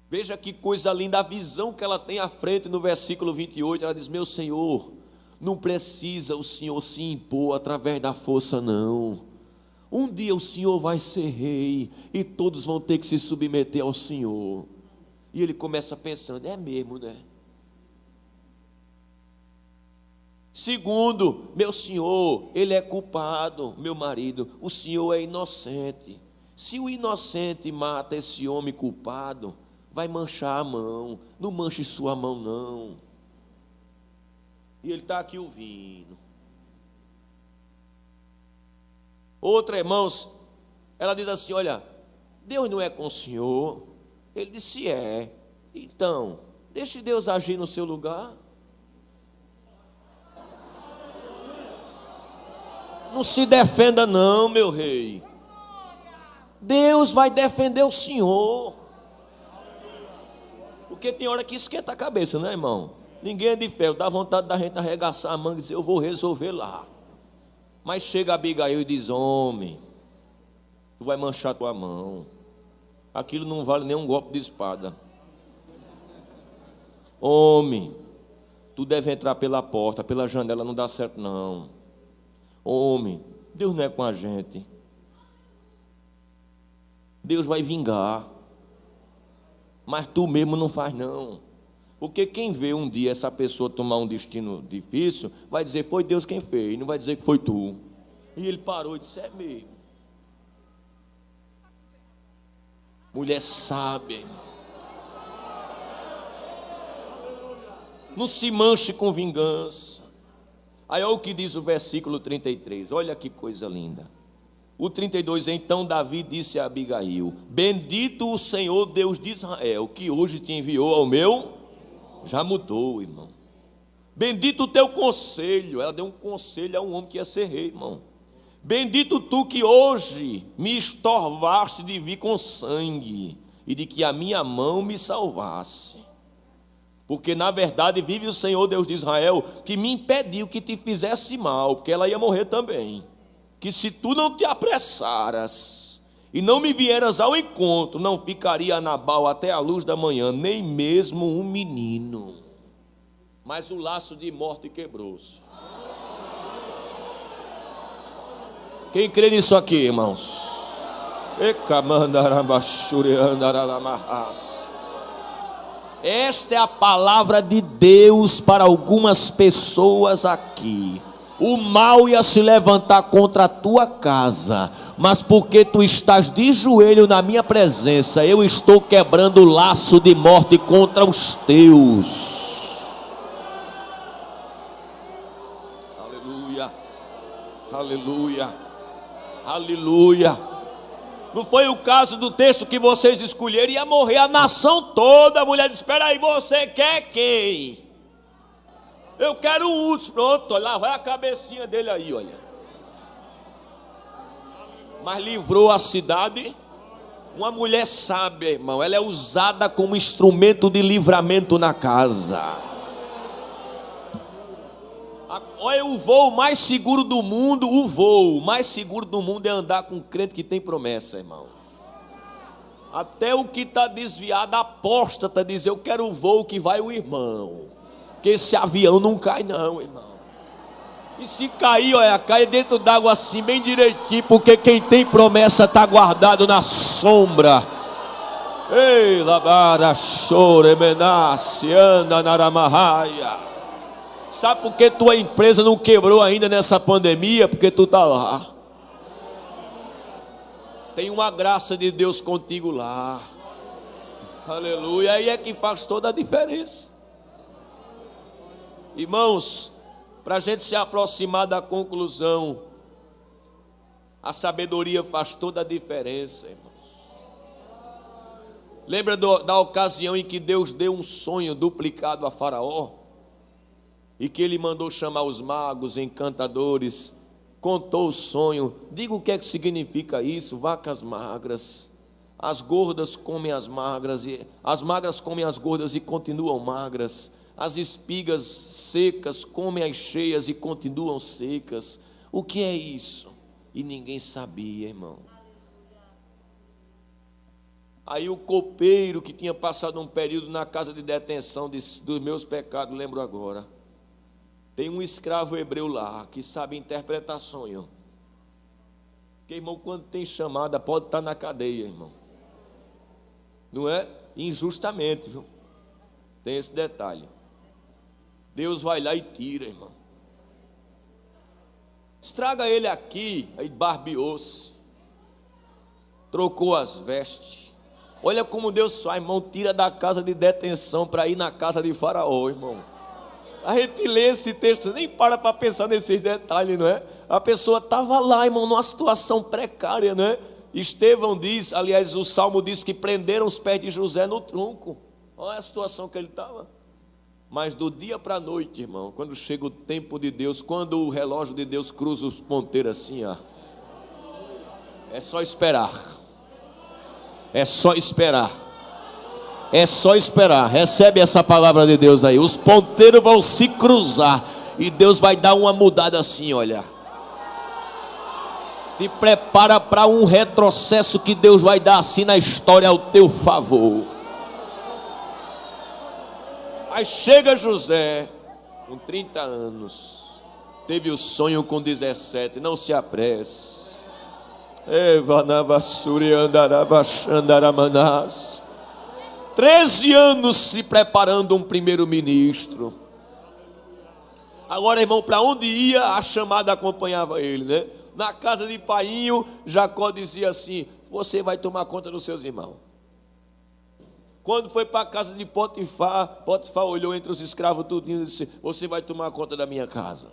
Veja que coisa linda a visão que ela tem à frente no versículo 28. Ela diz: meu Senhor, não precisa o Senhor se impor através da força, não. Um dia o Senhor vai ser rei e todos vão ter que se submeter ao Senhor. E ele começa pensando: é mesmo, né? Segundo, meu Senhor, ele é culpado, meu marido, o Senhor é inocente. Se o inocente mata esse homem culpado, vai manchar a mão. Não manche sua mão, não. E ele está aqui ouvindo. Outra, irmãos, ela diz assim: olha, Deus não é com o senhor. Ele disse: é. Então, deixe Deus agir no seu lugar. Não se defenda não, meu rei. Deus vai defender o senhor. Porque tem hora que esquenta a cabeça, né, irmão? Ninguém é de ferro, dá vontade da gente arregaçar a manga e dizer: eu vou resolver lá. Mas chega Abigail e diz: homem, tu vai manchar tua mão. Aquilo não vale nem um golpe de espada. Homem, tu deve entrar pela porta, pela janela não dá certo não. Homem, Deus não é com a gente. Deus vai vingar. Mas tu mesmo não faz não. Porque quem vê um dia essa pessoa tomar um destino difícil, vai dizer, foi Deus quem fez, não vai dizer que foi tu. E ele parou e disse, é mesmo. Mulher sábia, irmão. Não se manche com vingança. Aí olha o que diz o versículo 33, olha que coisa linda. O 32, então Davi disse a Abigail, bendito o Senhor Deus de Israel, que hoje te enviou ao meu... Já mudou, irmão. Bendito o teu conselho. Ela deu um conselho a um homem que ia ser rei, irmão. Bendito tu que hoje me estorvaste de vir com sangue e de que a minha mão me salvasse. Porque na verdade vive o Senhor Deus de Israel, que me impediu que te fizesse mal, porque ela ia morrer também. Que se tu não te apressaras e não me vieras ao encontro, não ficaria Nabal até a luz da manhã, nem mesmo um menino. Mas o laço de morte quebrou-se. Quem crê nisso aqui, irmãos? Esta é a palavra de Deus para algumas pessoas aqui. O mal ia se levantar contra a tua casa, mas porque tu estás de joelho na minha presença, eu estou quebrando o laço de morte contra os teus. Aleluia, aleluia, aleluia. Não foi o caso do texto que vocês escolheram, ia morrer a nação toda. A mulher disse, espera aí, você quer quem? Eu quero o último. Pronto, lá vai a cabecinha dele aí, olha. Mas livrou a cidade. Uma mulher sábia, irmão, ela é usada como instrumento de livramento na casa. Olha, o voo mais seguro do mundo, o voo mais seguro do mundo é andar com um crente que tem promessa, irmão. Até o que está desviado, apóstata, diz, eu quero o voo que vai o irmão. Porque esse avião não cai não, irmão. E se cair, olha, cai dentro d'água assim, bem direitinho, porque quem tem promessa está guardado na sombra. Ei, labara, chore, menace, anda, naramahaya. Sabe por que tua empresa não quebrou ainda nessa pandemia? Porque tu está lá. Tem uma graça de Deus contigo lá. Aleluia, aí é que faz toda a diferença. Irmãos, para a gente se aproximar da conclusão, a sabedoria faz toda a diferença, irmãos. Lembra da ocasião em que Deus deu um sonho duplicado a Faraó? E que ele mandou chamar os magos, encantadores, contou o sonho. Diga o que é que significa isso, vacas magras. As gordas comem as magras, e as magras comem as gordas e continuam magras. As espigas secas comem as cheias e continuam secas. O que é isso? E ninguém sabia, irmão. Aí o copeiro que tinha passado um período na casa de detenção dos meus pecados, lembro agora. Tem um escravo hebreu lá que sabe interpretar sonho. Porque, irmão, quando tem chamada, pode estar na cadeia, irmão. Não é? Injustamente, viu? Tem esse detalhe. Deus vai lá e tira, irmão. Estraga ele aqui, aí barbeou-se. Trocou as vestes. Olha como Deus faz, irmão, tira da casa de detenção para ir na casa de Faraó, irmão. A gente lê esse texto, nem para pensar nesses detalhes, não é? A pessoa estava lá, irmão, numa situação precária, não é? Estevão diz, aliás, o Salmo diz que prenderam os pés de José no tronco. Olha a situação que ele estava. Mas do dia para a noite, irmão, quando chega o tempo de Deus, quando o relógio de Deus cruza os ponteiros assim, ó, é só esperar. É só esperar. É só esperar. Recebe essa palavra de Deus aí. Os ponteiros vão se cruzar e Deus vai dar uma mudada assim, olha. Te prepara para um retrocesso que Deus vai dar assim na história ao teu favor. Aí chega José, com 30 anos, Teve o sonho com 17, não se apresse. Evanavassuri andaravachandaramanás. 13 anos se preparando um primeiro-ministro. Agora, irmão, para onde ia, a chamada acompanhava ele, né? Na casa de Painho, Jacó dizia assim: você vai tomar conta dos seus irmãos. Quando foi para a casa de Potifar, Potifar olhou entre os escravos tudinho e disse: você vai tomar conta da minha casa.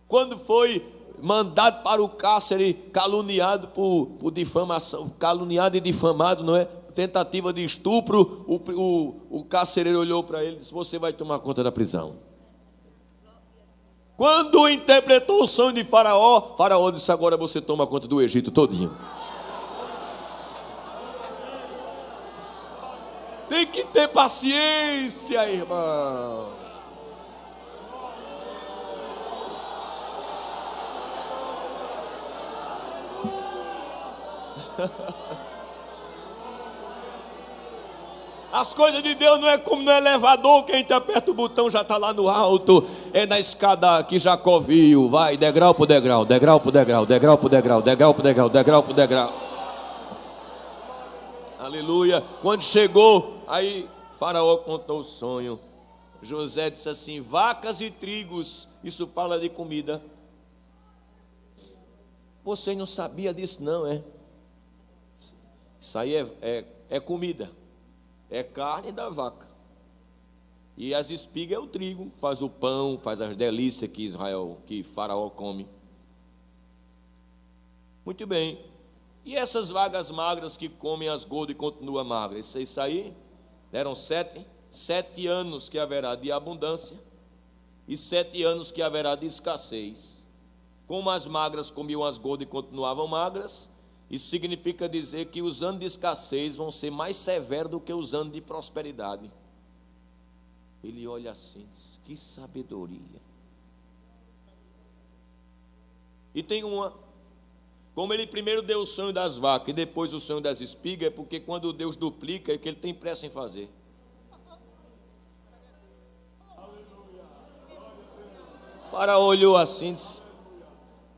Quando foi mandado para o cárcere, caluniado por difamação, caluniado e difamado, não é? Tentativa de estupro, o carcereiro olhou para ele e disse: você vai tomar conta da prisão. Quando interpretou o sonho de Faraó, Faraó disse: agora você toma conta do Egito todinho. Tem que ter paciência, irmão. As coisas de Deus não é como no elevador, que a gente aperta o botão, já está lá no alto. É na escada que Jacó viu. Vai degrau por degrau, degrau por degrau, degrau por degrau, degrau por degrau, degrau por degrau. Aleluia. Quando chegou, aí Faraó contou o sonho. José disse assim: vacas e trigos. Isso fala de comida. Você não sabia disso, não, é? Isso aí é comida. É carne da vaca. E as espigas é o trigo, faz o pão, faz as delícias que Faraó come. Muito bem. E essas vagas magras que comem as gordas e continuam magras? Isso aí deram 7 anos que haverá de abundância e 7 anos que haverá de escassez. Como as magras comiam as gordas e continuavam magras, isso significa dizer que os anos de escassez vão ser mais severos do que os anos de prosperidade. Ele olha assim, que sabedoria. E tem uma, como ele primeiro deu o sonho das vacas e depois o sonho das espigas, é porque quando Deus duplica é que ele tem pressa em fazer. O Faraó olhou assim e disse: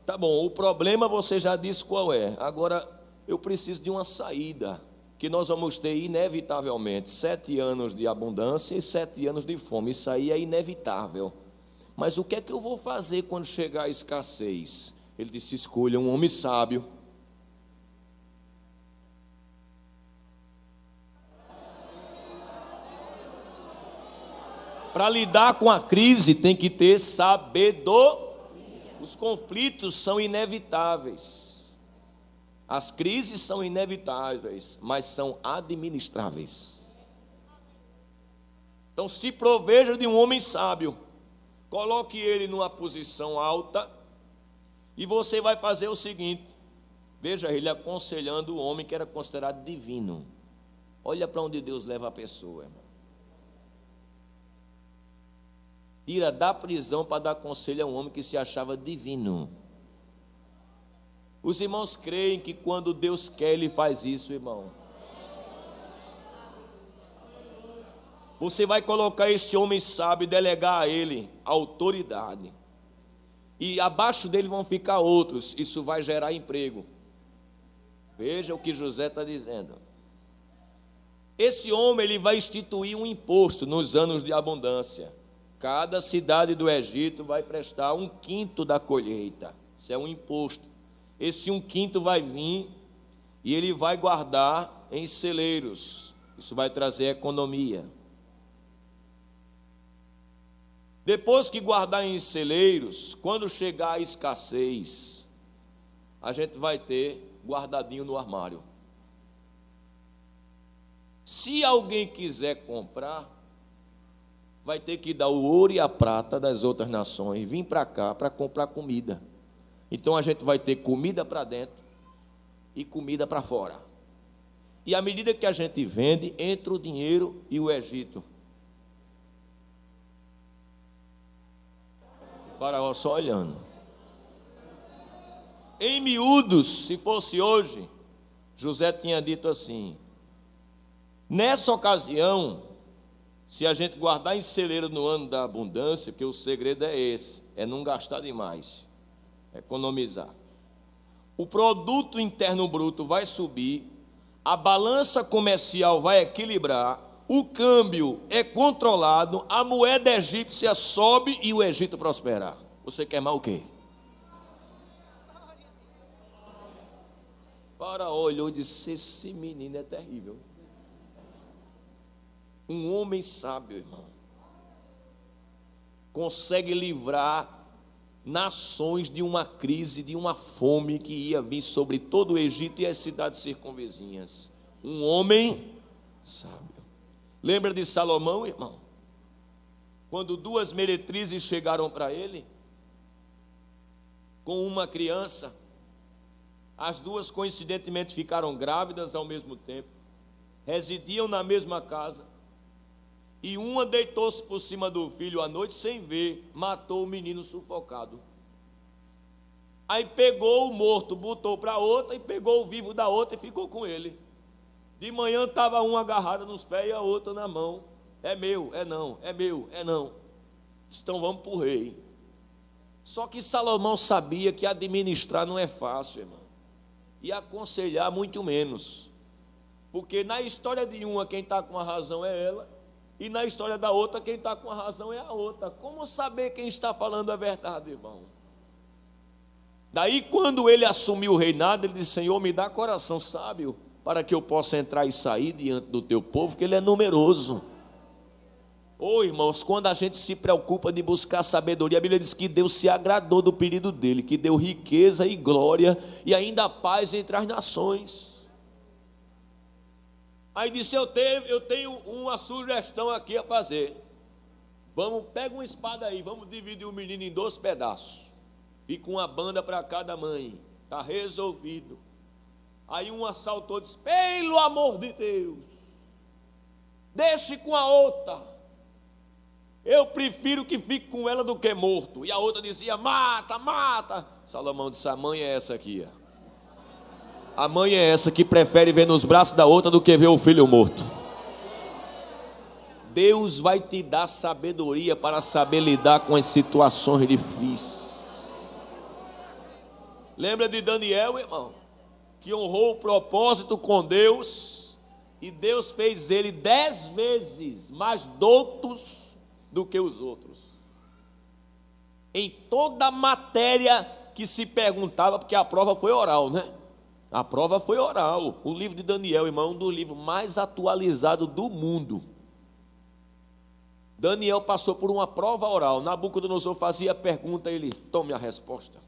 tá bom, o problema você já disse qual é. Agora eu preciso de uma saída, que nós vamos ter inevitavelmente 7 anos de abundância e 7 anos de fome. Isso aí é inevitável. Mas o que é que eu vou fazer quando chegar a escassez? Ele disse: escolha um homem sábio. Para lidar com a crise tem que ter sabedoria. Os conflitos são inevitáveis. As crises são inevitáveis, mas são administráveis. Então se proveja de um homem sábio. Coloque ele numa posição alta. E você vai fazer o seguinte. Veja ele aconselhando o homem que era considerado divino. Olha para onde Deus leva a pessoa, irmão. Tira da prisão para dar conselho a um homem que se achava divino. Os irmãos creem que quando Deus quer, Ele faz isso, irmão. Você vai colocar este homem sábio e delegar a ele a autoridade. E abaixo dele vão ficar outros. Isso vai gerar emprego. Veja o que José está dizendo. Esse homem, ele vai instituir um imposto nos anos de abundância. Cada cidade do Egito vai prestar 1/5 da colheita. Isso é um imposto. Esse 1/5 vai vir e ele vai guardar em celeiros. Isso vai trazer economia. Depois que guardar em celeiros, quando chegar a escassez, a gente vai ter guardadinho no armário. Se alguém quiser comprar, vai ter que dar o ouro e a prata das outras nações, vir para cá para comprar comida. Então a gente vai ter comida para dentro e comida para fora. E à medida que a gente vende, entra o dinheiro e o Egito. O Faraó só olhando. Em miúdos, se fosse hoje, José tinha dito assim: nessa ocasião, Se a gente guardar em celeiro no ano da abundância, porque o segredo é esse, é não gastar demais, economizar. O produto interno bruto vai subir, a balança comercial vai equilibrar, o câmbio é controlado, a moeda egípcia sobe e o Egito prosperar. Você quer mais o quê? Faraó olhou e disse: esse menino é terrível. Um homem sábio, irmão, consegue livrar nações de uma crise, de uma fome que ia vir sobre todo o Egito e as cidades circunvizinhas. Um homem sábio. Lembra de Salomão, irmão? Quando duas meretrizes chegaram para ele com uma criança, as duas coincidentemente ficaram grávidas ao mesmo tempo, residiam na mesma casa, e uma deitou-se por cima do filho à noite sem ver, matou o menino sufocado. Aí pegou o morto, botou para outra, e pegou o vivo da outra e ficou com ele. De manhã estava uma agarrada nos pés e a outra na mão. É meu, é não, é meu, é não. Então vamos para o rei. Só que Salomão sabia que administrar não é fácil, irmão, e aconselhar muito menos, porque na história de uma quem está com a razão é ela, e na história da outra quem está com a razão é a outra. Como saber quem está falando a verdade, irmão? Daí quando ele assumiu o reinado, ele disse: Senhor, me dá coração sábio, para que eu possa entrar e sair diante do teu povo, que ele é numeroso. Irmãos, quando a gente se preocupa de buscar sabedoria, a Bíblia diz que Deus se agradou do pedido dele, que deu riqueza e glória e ainda paz entre as nações. Aí disse: eu tenho uma sugestão aqui a fazer. Pega uma espada aí, vamos dividir o menino em 2 pedaços. Fica uma banda para cada mãe. Está resolvido. Aí um assaltou e disse: pelo amor de Deus, deixe com a outra. Eu prefiro que fique com ela do que morto. E a outra dizia: mata, mata. Salomão disse: a mãe é essa aqui, ó. A mãe é essa que prefere ver nos braços da outra do que ver o filho morto. Deus vai te dar sabedoria para saber lidar com as situações difíceis. Lembra de Daniel, irmão, que honrou o propósito com Deus, e Deus fez ele 10 vezes mais doutos do que os outros, em toda a matéria que se perguntava, porque a prova foi oral, né? A prova foi oral. O livro de Daniel, irmão, é um dos livros mais atualizados do mundo. Daniel passou por uma prova oral. Nabucodonosor fazia a pergunta, ele: tome a resposta.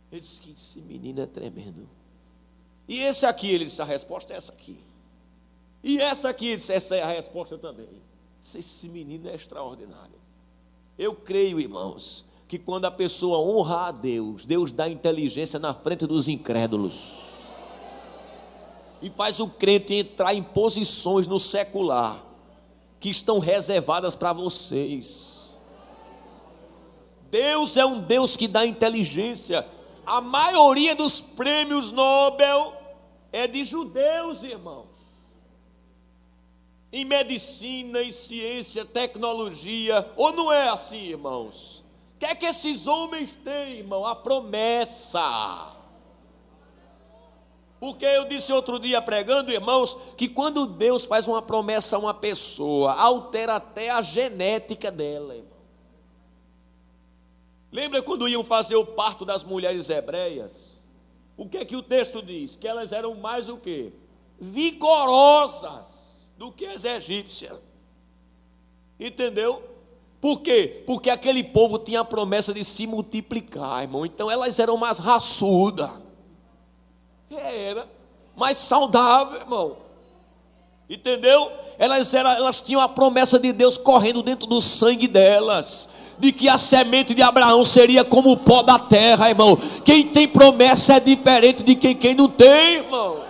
Ele disse que esse menino é tremendo. E esse aqui, ele disse: a resposta é essa aqui. E essa aqui, ele disse: essa é a resposta também. Esse menino é extraordinário. Eu creio, irmãos, que quando a pessoa honra a Deus, Deus dá inteligência na frente dos incrédulos e faz o crente entrar em posições no secular que estão reservadas para vocês. Deus é um Deus que dá inteligência. A maioria dos prêmios Nobel é de judeus, irmãos, em medicina, em ciência, tecnologia. Ou não é assim, irmãos? O que é que esses homens têm, irmão? A promessa. Porque eu disse outro dia pregando, irmãos, que quando Deus faz uma promessa a uma pessoa, altera até a genética dela, irmão. Lembra quando iam fazer o parto das mulheres hebreias? O que é que o texto diz? Que elas eram mais o quê? Vigorosas do que as egípcias. Entendeu? Por quê? Porque aquele povo tinha a promessa de se multiplicar, irmão. Então elas eram mais raçudas. Era mais saudável, irmão. Entendeu? Elas tinham a promessa de Deus correndo dentro do sangue delas, de que a semente de Abraão seria como o pó da terra, irmão. Quem tem promessa é diferente de quem não tem, irmão.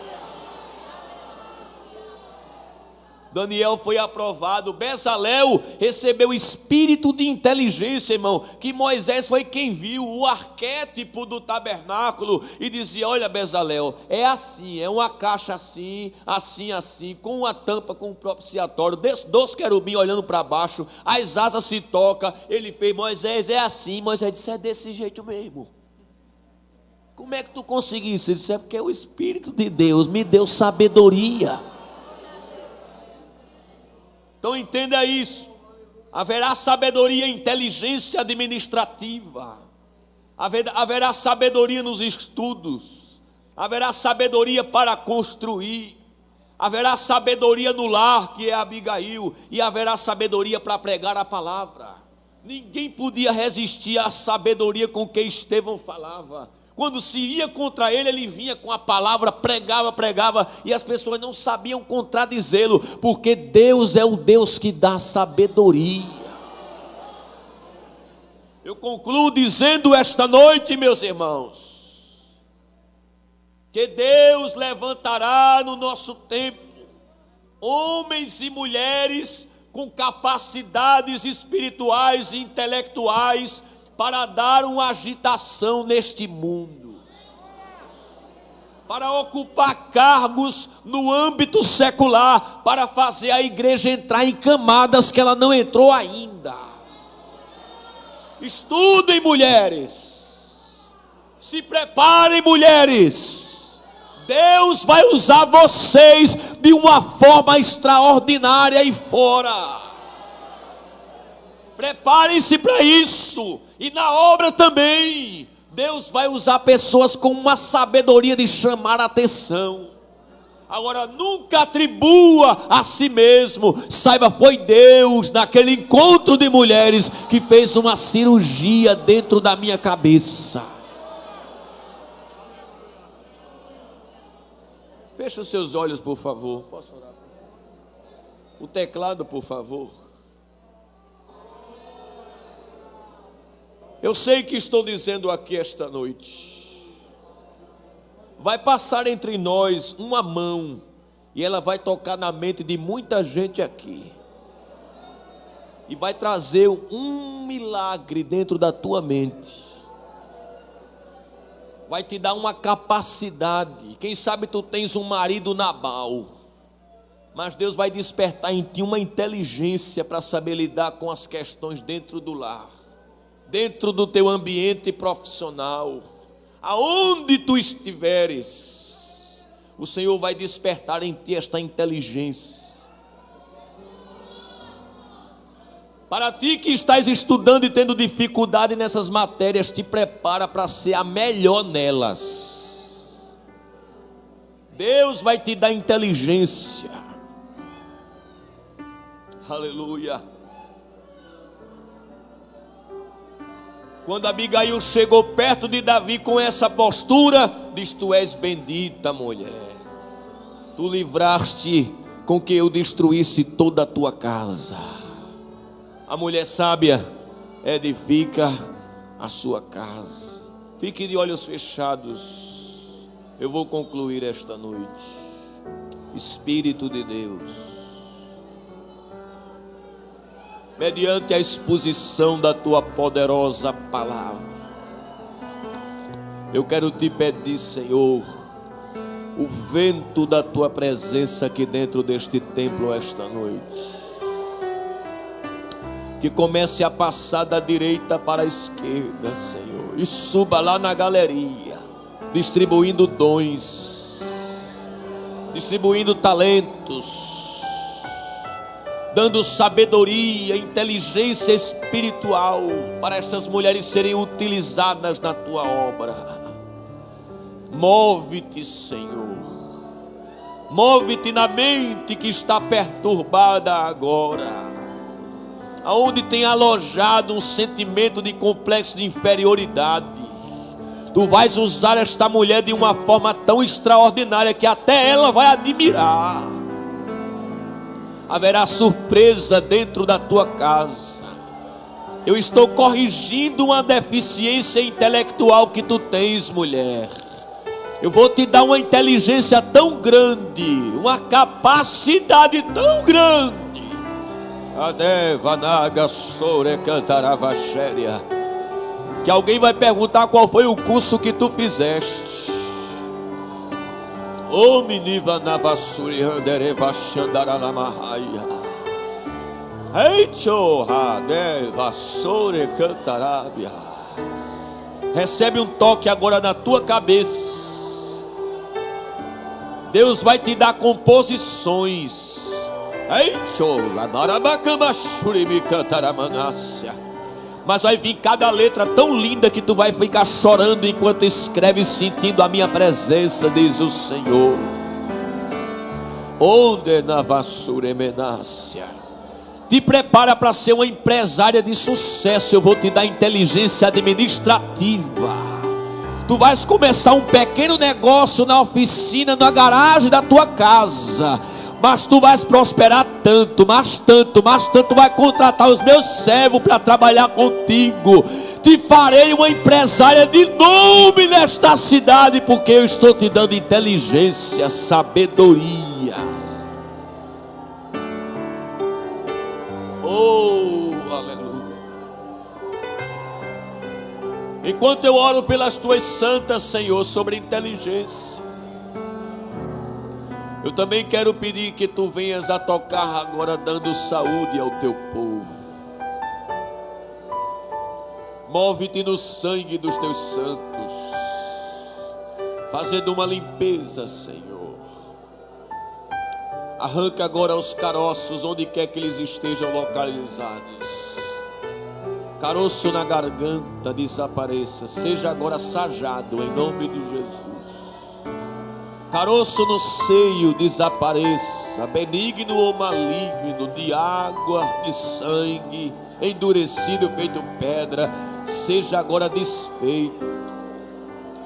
Daniel foi aprovado. Bezalel recebeu o espírito de inteligência, irmão, que Moisés foi quem viu o arquétipo do tabernáculo e dizia: olha, Bezalel, é assim, é uma caixa assim, assim, assim, com uma tampa, com um propiciatório, dos querubins olhando para baixo, as asas se tocam. Ele fez: Moisés, é assim. Moisés disse: é desse jeito mesmo. Como é que tu conseguiste? Ele disse: é porque o Espírito de Deus me deu sabedoria. Então entenda isso. Haverá sabedoria e inteligência administrativa. Haverá sabedoria nos estudos. Haverá sabedoria para construir. Haverá sabedoria no lar, que é Abigail. E haverá sabedoria para pregar a palavra. Ninguém podia resistir à sabedoria com que Estevão falava. Quando se ia contra ele, ele vinha com a palavra, pregava, e as pessoas não sabiam contradizê-lo, porque Deus é o Deus que dá sabedoria. Eu concluo dizendo esta noite, meus irmãos, que Deus levantará no nosso tempo homens e mulheres com capacidades espirituais e intelectuais para dar uma agitação neste mundo, para ocupar cargos no âmbito secular, para fazer a igreja entrar em camadas que ela não entrou ainda. Estudem, mulheres, se preparem, mulheres, Deus vai usar vocês de uma forma extraordinária aí fora. Preparem-se para isso. E na obra também, Deus vai usar pessoas com uma sabedoria de chamar a atenção. Agora, nunca atribua a si mesmo. Saiba, foi Deus, naquele encontro de mulheres, que fez uma cirurgia dentro da minha cabeça. Feche os seus olhos, por favor. Posso orar? O teclado, por favor. Eu sei que estou dizendo aqui esta noite. Vai passar entre nós uma mão, e ela vai tocar na mente de muita gente aqui. E vai trazer um milagre dentro da tua mente. Vai te dar uma capacidade. Quem sabe tu tens um marido Nabal, mas Deus vai despertar em ti uma inteligência para saber lidar com as questões dentro do lar, dentro do teu ambiente profissional, aonde tu estiveres, o Senhor vai despertar em ti esta inteligência. Para ti que estás estudando e tendo dificuldade nessas matérias, te prepara para ser a melhor nelas. Deus vai te dar inteligência. Aleluia. Quando Abigail chegou perto de Davi com essa postura, diz: tu és bendita, mulher. Tu livraste com que eu destruísse toda a tua casa. A mulher sábia edifica a sua casa. Fique de olhos fechados. Eu vou concluir esta noite. Espírito de Deus, mediante a exposição da tua poderosa palavra, eu quero te pedir, Senhor, o vento da tua presença aqui dentro deste templo esta noite, que comece a passar da direita para a esquerda, Senhor, e suba lá na galeria, distribuindo dons, distribuindo talentos, dando sabedoria, inteligência espiritual para estas mulheres serem utilizadas na tua obra. Move-te, Senhor, move-te na mente que está perturbada agora, aonde tem alojado um sentimento de complexo de inferioridade. Tu vais usar esta mulher de uma forma tão extraordinária que até ela vai admirar. Haverá surpresa dentro da tua casa. Eu estou corrigindo uma deficiência intelectual que tu tens, mulher. Eu vou te dar uma inteligência tão grande, uma capacidade tão grande. Que alguém vai perguntar qual foi o curso que tu fizeste. O miniva navassuri andereva xandaralamahaia. Eicho radeva sore cantarabia. Recebe um toque agora na tua cabeça. Deus vai te dar composições. Eicho lamarabacamachuri me cantaramanácia. Mas vai vir cada letra tão linda que tu vai ficar chorando enquanto escreve, sentindo a minha presença, diz o Senhor. Onde na vassoura emenácia. Te prepara para ser uma empresária de sucesso. Eu vou te dar inteligência administrativa. Tu vais começar um pequeno negócio na oficina, na garagem da tua casa. Mas tu vais prosperar tanto, mas tanto, mas tanto. Tu vai contratar os meus servos para trabalhar contigo. Te farei uma empresária de nome nesta cidade, porque eu estou te dando inteligência, sabedoria. Oh, aleluia. Enquanto eu oro pelas tuas santas, Senhor, sobre inteligência, eu também quero pedir que tu venhas a tocar agora, dando saúde ao teu povo. Move-te no sangue dos teus santos, fazendo uma limpeza, Senhor. Arranca agora os caroços, onde quer que eles estejam localizados. Caroço na garganta, desapareça. Seja agora sajado, em nome de Jesus. Caroço no seio, desapareça. Benigno ou maligno, de água, de sangue, endurecido feito pedra, seja agora desfeito.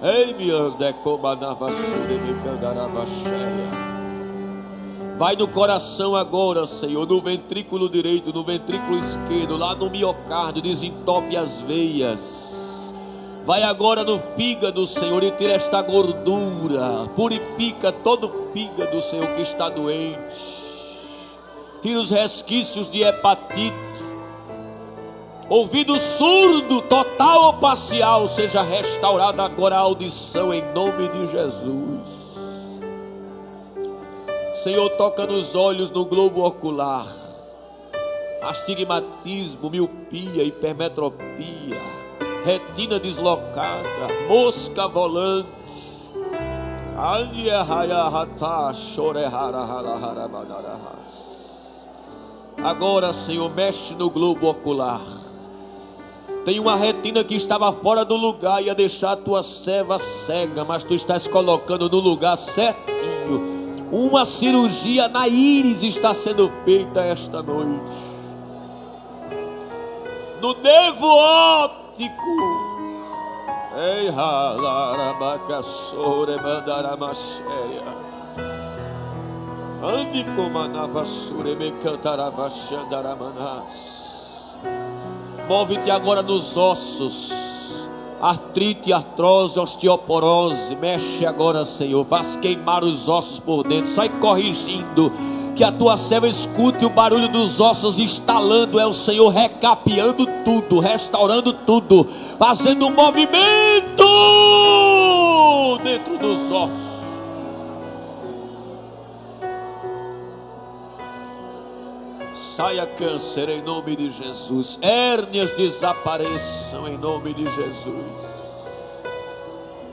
Ei, me ande como a navassura me candarava cheia. Vai no coração agora, Senhor, no ventrículo direito, no ventrículo esquerdo, lá no miocárdio, desentope as veias. Vai agora no fígado, Senhor, e tira esta gordura. Purifica todo o fígado, Senhor, que está doente. Tira os resquícios de hepatite. Ouvido surdo, total ou parcial, seja restaurada agora a audição em nome de Jesus. Senhor, toca nos olhos, no globo ocular. Astigmatismo, miopia, hipermetropia, retina deslocada, mosca volante. Agora, Senhor, mexe no globo ocular. Tem uma retina que estava fora do lugar, ia deixar a tua serva cega, mas tu estás colocando no lugar certinho. Uma cirurgia na íris está sendo feita esta noite. No nervo óptico. Ei, halarabacassore mandaramaxéria. Ande como a navassure me cantarava xandaramanas. Move-te agora nos ossos. Artrite, artrose, osteoporose, mexe agora, Senhor, faz queimar os ossos por dentro, sai corrigindo, que a tua serva escute o barulho dos ossos estalando, é o Senhor recapeando tudo, restaurando tudo, fazendo um movimento dentro dos ossos. Saia câncer em nome de Jesus. Hérnias desapareçam em nome de Jesus.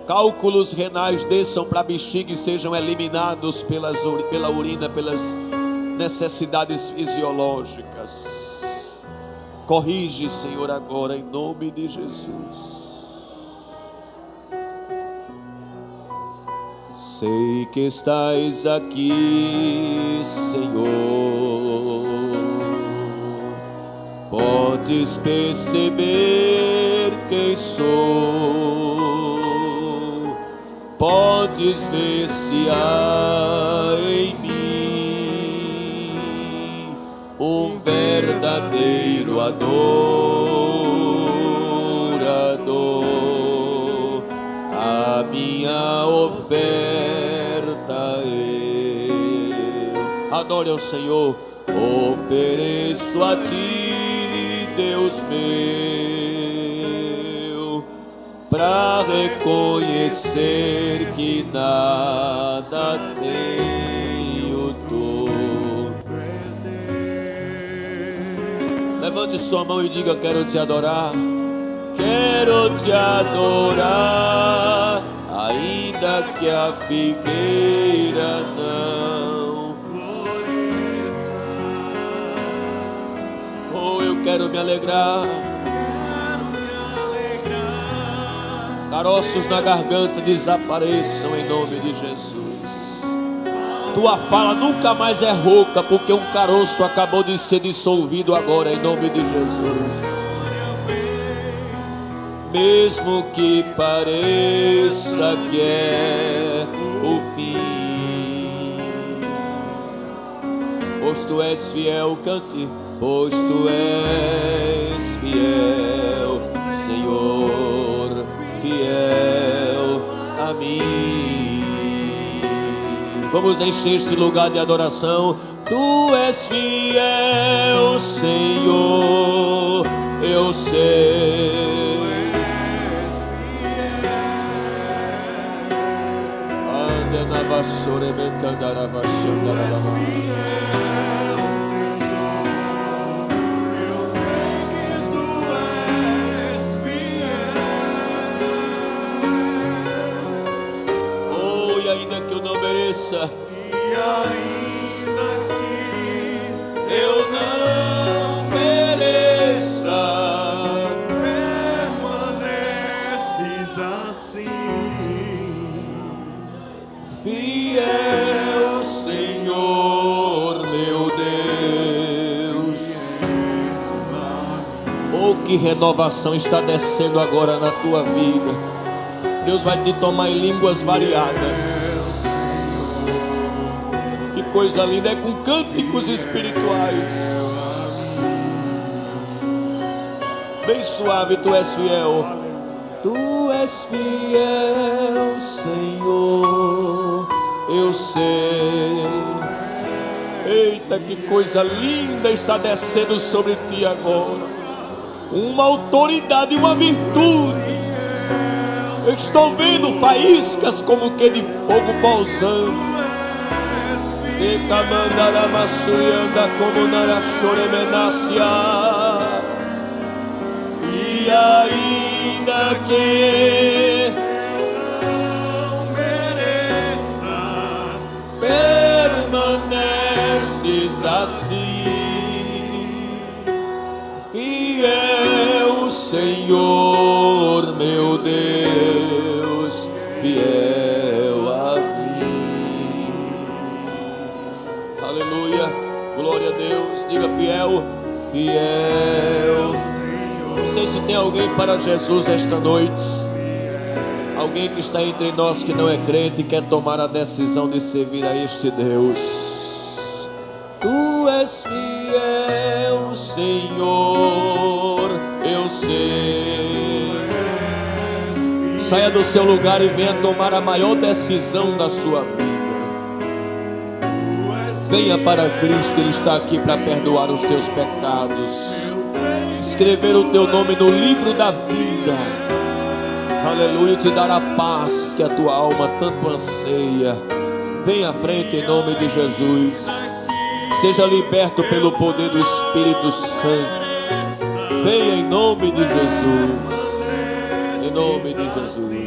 Cálculos renais desçam para a bexiga e sejam eliminados pela urina, pelas necessidades fisiológicas. Corrige, Senhor, agora em nome de Jesus. Sei que estás aqui, Senhor. Podes perceber quem sou. Podes ver se há em mim um verdadeiro adorador. A minha oferta é Adore ao Senhor. Ofereço a ti, Deus meu, para reconhecer que nada tenho tu. Levante sua mão e diga: quero te adorar. Quero te adorar, ainda que a figueira não floresça. Oh, eu quero me alegrar. Caroços na garganta desapareçam em nome de Jesus. Tua fala nunca mais é rouca, porque um caroço acabou de ser dissolvido agora em nome de Jesus. Mesmo que pareça que é o fim, pois tu és fiel, cante, pois tu és fiel, Senhor, fiel a mim. Vamos encher esse lugar de adoração. Tu és fiel, Senhor, eu sei. Na vassoura me candará vassoura. Eu sei que tu és fiel. Oh, e ainda que eu não mereça, e ainda que eu não mereça, permaneces assim. Fiel, Senhor, meu Deus. Oh, que renovação está descendo agora na tua vida. Deus vai te tomar em línguas variadas. Que coisa linda, é com cânticos espirituais. Bem suave, tu és fiel. Tu és fiel, Senhor, eu sei. Eita, que coisa linda está descendo sobre ti agora. Uma autoridade, uma virtude. Eu estou vendo faíscas como que de fogo pousando. E camandara massurianda como nara choremenácia. E ainda que não mereça, permaneces assim. Fiel, Senhor, meu Deus, fiel a mim. Aleluia, glória a Deus. Diga: fiel, fiel. Não sei se tem alguém para Jesus esta noite. Alguém que está entre nós que não é crente e quer tomar a decisão de servir a este Deus. Tu és fiel, Senhor, eu sei. Saia do seu lugar e venha tomar a maior decisão da sua vida. Venha para Cristo, Ele está aqui para perdoar os teus pecados, escrever o teu nome no livro da vida. Aleluia, te dar a paz que a tua alma tanto anseia. Venha à frente em nome de Jesus. Seja liberto pelo poder do Espírito Santo. Venha em nome de Jesus. Em nome de Jesus.